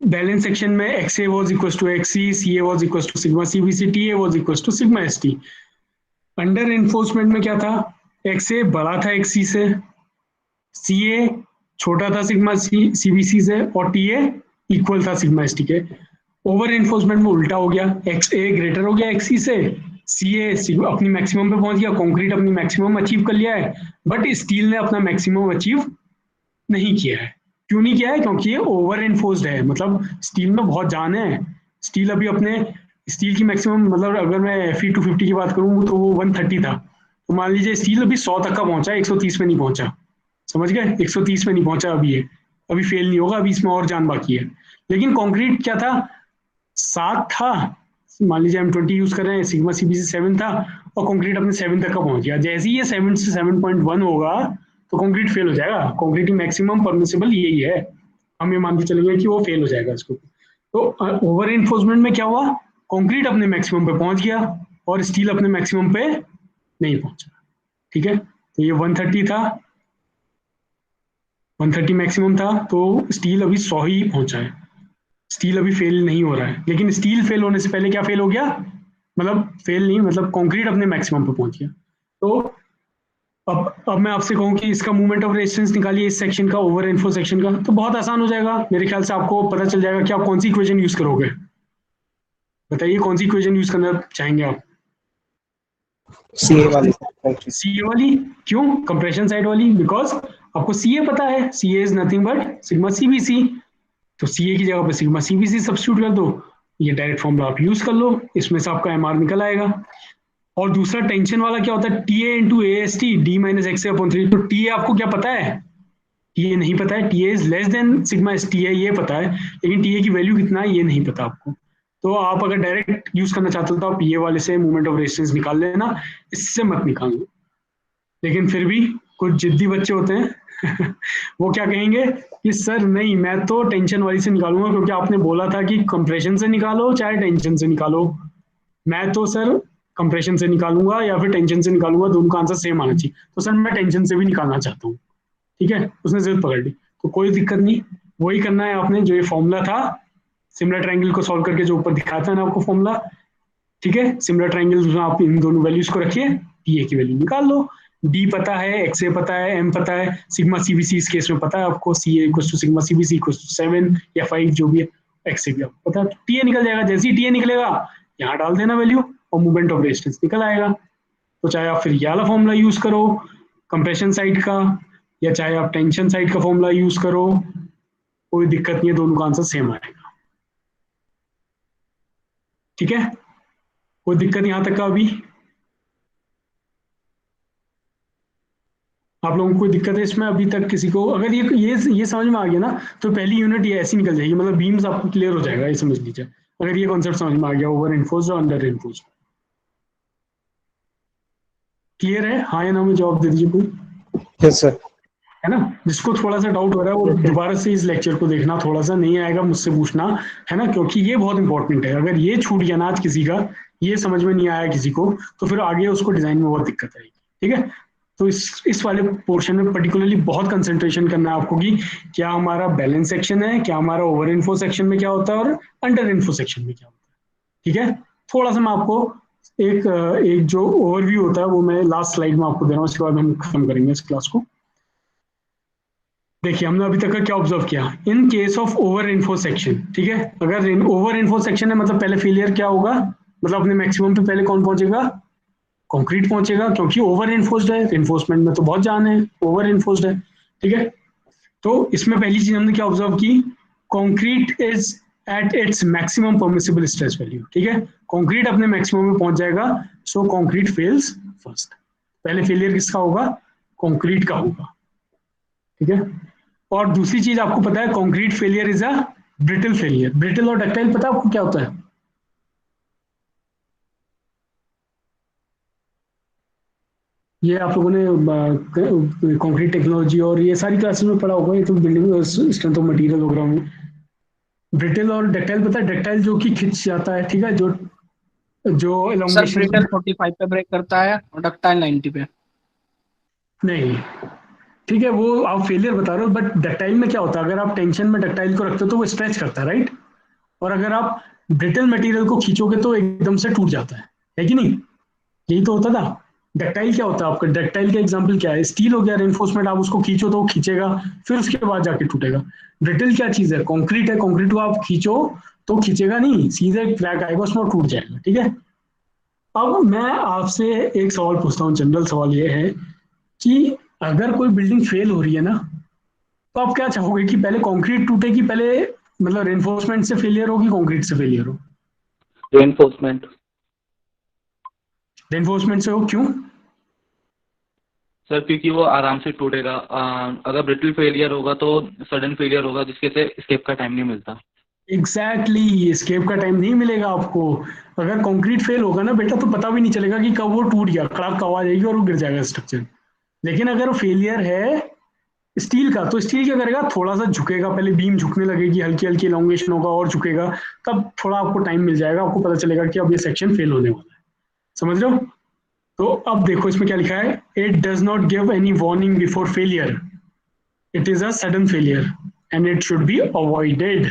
Speaker 1: बैलेंस सेक्शन में X A was equal to X C A was equal to sigma C B C, T A was equal to sigma S T. Under enforcement में क्या था, एक्स ए बड़ा था एक्स सी से, सी ए छोटा था सिग्मा सी बी सी से, और टी ए इक्वल था सिग्मा एस टी के। ओवर एनफोर्समेंट में उल्टा हो गया, एक्स ए ग्रेटर हो गया एक्स सी से, सी ए अपनी मैक्सिमम पे पहुंच गया, कंक्रीट अपनी मैक्सिमम अचीव कर लिया है, बट स्टील ने अपना मैक्सिमम अचीव नहीं किया है। क्यों नहीं किया है, क्योंकि ये ओवर एनफोर्स्ड है। मतलब स्टील में बहुत जान है। स्टील अभी अपने स्टील की मैक्सिमम, मतलब अगर मैं Fe250 की बात करूँ तो वो 130 था, तो मान लीजिए स्टील अभी 100 तक का पहुंचा, 130 में नहीं पहुंचा। समझ गए, 130 में नहीं पहुंचा अभी, ये अभी फेल नहीं होगा, अभी इसमें और जान बाकी है। लेकिन कॉन्क्रीट क्या था, 7 था, मान लीजिए हम 20 यूज कर रहे हैं, सिग्मा सीबीसी 7 था, और कॉन्क्रीट अपने 7 तक का पहुंच गया। जैसे ही ये 7 से 7.1 होगा तो कॉन्क्रीट फेल हो जाएगा। कॉन्क्रीट की मैक्सिमम परमिसिबल यही है, हम ये मान के चलेंगे कि वो फेल हो जाएगा इसको। तो ओवर एनफोर्समेंट में क्या हुआ, कॉन्क्रीट अपने मैक्सिमम पे पहुंच गया और स्टील अपने मैक्सिमम पे नहीं पहुंचा। ठीक है, तो ये 130 था, 130 मैक्सिमम था, तो स्टील अभी 100 ही पहुंचा है। स्टील अभी फेल नहीं हो रहा है, लेकिन स्टील फेल होने से पहले क्या फेल हो गया, मतलब फेल नहीं, मतलब कंक्रीट अपने मैक्सिमम पे पहुंच गया। तो अब मैं आपसे कहूं कि इसका मूवमेंट ऑफ रेजिस्टेंस निकालिए इस सेक्शन का, ओवर इन्फो सेक्शन का, तो बहुत आसान हो जाएगा। मेरे ख्याल से आपको पता चल जाएगा कि आप कौन सी इक्वेशन यूज करोगे। बताइए कौन सी इक्वेशन यूज करना चाहेंगे आप।
Speaker 3: सी ए वाली।
Speaker 1: सी ए वाली। क्यों, कंप्रेशन साइड वाली, बिकॉज आपको सी ए पता है, C A is nothing but sigma C B C. तो सी ए की जगह पे sigma C B C substitute कर दो, ये डायरेक्ट फॉर्मूला आप यूज कर लो, इसमें से आपका एम आर निकल आएगा। और दूसरा टेंशन वाला क्या होता है, T A into A S T D minus x upon 3। तो टी ए आपको क्या पता है, टी ए नहीं पता है, T A is less than sigma S T है ये पता है, लेकिन टी ए की वैल्यू कितना है ये नहीं पता आपको। तो आप अगर डायरेक्ट यूज करना चाहते हो तो आप ये वाले से मूवमेंट ऑफ रेजिस्टेंस निकाल लेना, इससे मत निकालना। लेकिन फिर भी कुछ जिद्दी बच्चे होते हैं वो क्या कहेंगे कि सर नहीं, मैं तो टेंशन वाली से निकालूंगा, क्योंकि आपने बोला था कि कंप्रेशन से निकालो चाहे टेंशन से निकालो। मैं तो सर कंप्रेशन से निकालूंगा या फिर टेंशन से निकालूंगा, दोनों का आंसर सेम आना चाहिए। तो सर मैं टेंशन से भी निकालना चाहता हूँ। ठीक है, उसने जिद पकड़ ली, तो कोई दिक्कत नहीं, वही करना है आपने जो ये फॉर्मूला था सिमिलर ट्रायंगल को सॉल्व करके, जो ऊपर दिखाया था ना आपको फॉर्मूला। ठीक है, सिमिलर ट्रायंगल में आप इन दोनों वैल्यूज को रखिए, टी ए की वैल्यू निकाल लो। डी पता है, एक्स ए पता है, एम पता है, सिग्मा सीबीसी इस केस में पता है आपको, C A equal to sigma CBC equal to 7 या 5 जो भी है, एक्स ए भी आपको पता है। टी ए निकल जाएगा, जैसे ही टी ए निकलेगा यहाँ डाल देना वैल्यू और मूवमेंट ऑफ रेजिस्टेंस निकल आएगा। तो चाहे आप फिर ये वाला फॉर्मूला यूज करो कंप्रेशन साइड का, या चाहे आप टेंशन साइड का फॉर्मूला यूज करो, कोई दिक्कत नहीं है, दोनों का आंसर सेम आएगा। ठीक है, कोई दिक्कत यहाँ तक का अभी आप लोगों को कोई दिक्कत है इसमें अभी तक किसी को? अगर ये समझ में आ गया ना तो पहली यूनिट ये ऐसी निकल जाएगी, मतलब बीम्स आपको क्लियर हो जाएगा, ये समझ लीजिए। अगर ये कॉन्सेप्ट समझ में आ गया, ओवर इन्फोर्स्ड और अंडर इन्फोर्स्ड क्लियर है, हाँ या ना में जवाब दे दीजिए कोई।
Speaker 3: Yes sir.
Speaker 1: है ना, जिसको थोड़ा सा डाउट हो रहा है वो दोबारा से इस लेक्चर को देखना, थोड़ा सा नहीं आएगा मुझसे पूछना, है ना, क्योंकि ये बहुत इंपॉर्टेंट है। अगर ये छूट गया ना आज किसी का, ये समझ में नहीं आया किसी को, तो फिर आगे उसको डिजाइन में बहुत दिक्कत आएगी। ठीक है, तो इस वाले पोर्शन में पर्टिकुलरली बहुत कंसंट्रेशन करना है आपको कि क्या हमारा बैलेंस सेक्शन है, क्या हमारा ओवर इन्फो सेक्शन में क्या होता है और अंडर इन्फो सेक्शन में क्या होता है। ठीक है, थोड़ा सा मैं आपको एक जो ओवरव्यू होता है वो मैं लास्ट स्लाइड में आपको दे रहा हूँ, उसके बाद हम खत्म करेंगे इस क्लास को। देखिए हमने अभी तक का क्या ऑब्जर्व किया, इन case of over info section. ठीक है, अगर ओवर इन्फो सेक्शन है मतलब पहले फेलियर क्या होगा, मतलब अपने मैक्सिमम पे पहले कौन पहुंचेगा, कंक्रीट पहुंचेगा, क्योंकि ओवर इन्फोर्स्ड है, इन्फोर्समेंट में तो बहुत जान है, ओवर इन्फोर्स्ड है। ठीक है, तो इसमें पहली चीज हमने क्या ऑब्जर्व की, concrete is eight its maximum permissible stress value. ठीक है, कंक्रीट अपने मैक्सिमम में पहुंच जाएगा, सो कंक्रीट फेल्स फर्स्ट। पहले फेलियर किसका होगा, कंक्रीट का होगा। ठीक है, और दूसरी चीज आपको पता है concrete failure is a brittle failure. Brittle और डक्टाइल पता है आपको क्या होता है, ये आप लोगों ने कंक्रीट टेक्नोलॉजी और ये सारी क्लासेस में पढ़ा होगा, ये तो बिल्डिंग स्ट्रेंथ ऑफ मटेरियल वगैरह में। ब्रिटल और डक्टाइल, पता है डक्टाइल जो कि खिंच जाता है, ठीक है, जो जो
Speaker 2: सर
Speaker 1: एलोंगेशन
Speaker 2: ब्रिटल 45 पे ब्रेक करता है और डक्टाइल 90 पे।
Speaker 1: नहीं, ठीक है, वो आप फेलियर बता रहे हो, बट डक्टाइल में क्या होता है, अगर आप टेंशन में डक्टाइल को रखते हो तो वो स्ट्रेच करता है, राइट? और अगर आप ब्रिटल मटेरियल को खींचोगे तो एकदम से टूट जाता है कि नहीं? यही तो होता था। डक्टाइल क्या होता है आपका, डक्टाइल का एग्जांपल क्या है? स्टील हो गया, रेनफोर्समेंट, आप उसको खींचो तो वो खींचेगा, फिर उसके बाद जाके टूटेगा। ब्रिटल क्या चीज है? कंक्रीट है, कंक्रीट को आप खींचो तो खींचेगा नहीं, सीधे क्रैक आएगा उसमें और टूट जाएगा, ठीक है। अब मैं आपसे एक सवाल पूछता हूँ, जनरल सवाल ये है कि अगर कोई बिल्डिंग फेल हो रही है ना, तो आप क्या चाहोगे कि पहले कंक्रीट टूटे कि पहले, मतलब रेनफोर्समेंट से फेलियर हो कि कंक्रीट से फेलियर हो?
Speaker 6: रेनफोर्समेंट।
Speaker 1: रेनफोर्समेंट से हो, क्यों?
Speaker 6: सर क्योंकि वो आराम से टूटेगा। अगर ब्रिटल फेलियर होगा तो सडन फेलियर होगा, जिसके से स्केप का टाइम नहीं मिलता।
Speaker 1: एग्जैक्टली, स्केप का टाइम नहीं मिलेगा आपको। अगर कंक्रीट फेल होगा ना बेटा, तो पता भी नहीं चलेगा कि कब वो टूट गया, कड़ाक आवाज आएगी और वो गिर जाएगा स्ट्रक्चर। लेकिन अगर वो फेलियर है स्टील का, तो स्टील क्या करेगा, थोड़ा सा झुकेगा, पहले बीम झुकने लगेगी, हल्की हल्की एलोंगेशन होगा और झुकेगा, तब थोड़ा आपको टाइम मिल जाएगा, आपको पता चलेगा कि अब ये सेक्शन फेल होने वाला है। समझ रहे हो? तो अब देखो इसमें क्या लिखा है, it does not give any warning before failure, it is a sudden failure and it should be avoided.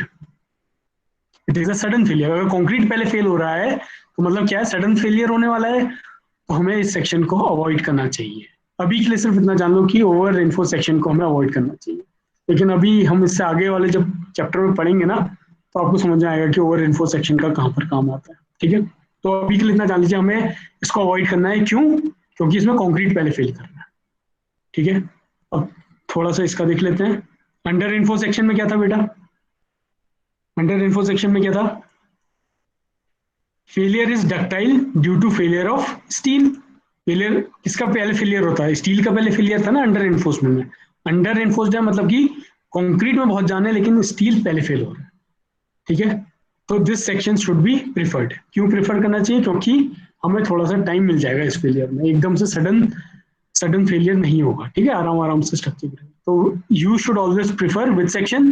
Speaker 1: It is a sudden failure. अगर कंक्रीट पहले फेल हो रहा है तो मतलब क्या है, सडन फेलियर होने वाला है, तो हमें इस सेक्शन को अवॉइड करना चाहिए। अभी के लिए सिर्फ इतना जान लो कि ओवर रेनफोर्स सेक्शन को हमें अवॉइड करना चाहिए। लेकिन अभी हम इससे आगे वाले जब चैप्टर में पढ़ेंगे ना, तो आपको समझ में आएगा कि ओवर रेनफोर्स सेक्शन का कहाँ पर काम आता है, ठीक है। तो अभी के लिए इतना जान लीजिए, हमें इसको अवॉइड करना है। क्यों? क्योंकि इसमें कंक्रीट पहले फेल कर रहा है, ठीक है। अब थोड़ा सा इसका देख लेते हैं। अंडर रेनफोर्स सेक्शन में क्या था बेटा? अंडर रेनफोर्स सेक्शन में क्या था? Failure is ductile due to failure of steel. Failure किसका पहले फेलियर होता है? स्टील का पहले फेलियर था ना अंडर रेनफोर्समेंट में। अंडर रेनफोर्स्ड है मतलब कि कंक्रीट में बहुत जाना है लेकिन स्टील पहले फेल हो रहा है, ठीक है। तो this section should be preferred. क्यों प्रिफर करना चाहिए? क्योंकि हमें थोड़ा सा टाइम मिल जाएगा इस फेलियर में, एकदम से सडन फेलियर नहीं होगा, ठीक है, आराम आराम से स्ट्रक्चर। तो you should always prefer with section,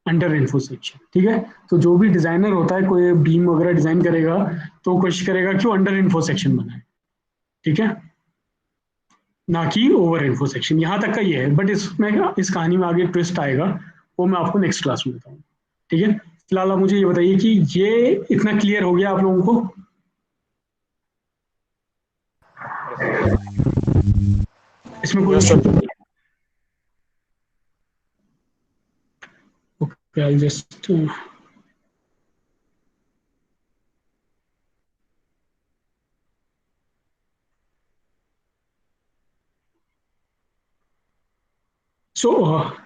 Speaker 1: under reinforced section, ठीक है। तो जो भी डिजाइनर होता है, कोई बीम वगैरह डिजाइन करेगा तो कोशिश करेगा कि वो अंडर रेनफोर्स सेक्शन बनाए, ठीक है, ना कि ओवर रेनफोर्स सेक्शन। यहाँ तक का ये है, बट इसमें इस कहानी में आगे ट्विस्ट आएगा, वो मैं आपको नेक्स्ट क्लास में बताऊंगा, ठीक है। फिलहाल आप मुझे ये बताइए कि ये इतना क्लियर हो गया आप लोगों को? इसमें कोई I'll just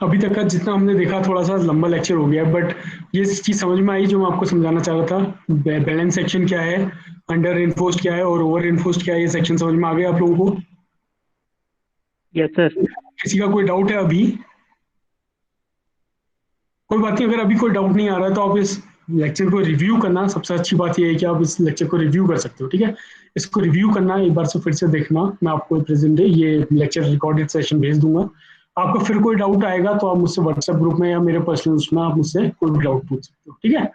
Speaker 1: अभी तक का जितना हमने देखा, थोड़ा सा लंबा लेक्चर हो गया, बट ये चीज समझ में आई जो मैं आपको समझाना चाह रहा था। बैलेंस सेक्शन क्या है, अंडर रेनफोर्स्ड क्या है और ओवर रेनफोर्स्ड क्या है, ये सेक्शन समझ में आ गया आप लोगों को?
Speaker 3: Yes sir.
Speaker 1: किसी का कोई डाउट है अभी? कोई बात नहीं, अगर अभी कोई डाउट नहीं आ रहा है तो आप इस लेक्चर को रिव्यू करना। सबसे अच्छी बात यह है कि आप इस लेक्चर को रिव्यू कर सकते हो, ठीक है। इसको रिव्यू करना, एक बार से फिर से देखना। मैं आपको प्रेजेंट ये लेक्चर रिकॉर्डेड सेशन भेज दूंगा। आपका फिर कोई डाउट आएगा तो आप मुझसे व्हाट्सएप ग्रुप में या मेरे पर्सनल उसमें आप मुझसे कोई भी डाउट पूछ सकते हो, ठीक है।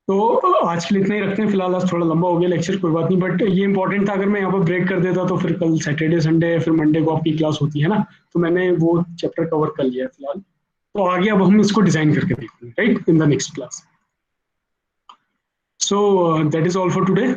Speaker 1: तो आज के लिए इतना ही रखते हैं फिलहाल। आज थोड़ा लंबा हो गया लेक्चर, कोई बात नहीं, बट ये इंपॉर्टेंट था। अगर मैं यहाँ पर ब्रेक कर देता तो फिर कल सैटरडे संडे फिर मंडे को आपकी क्लास होती है ना, तो मैंने वो चैप्टर कवर कर लिया है फिलहाल। तो आगे अब हम इसको डिजाइन करके देखते हैं, right, in the next class. So that is all for today.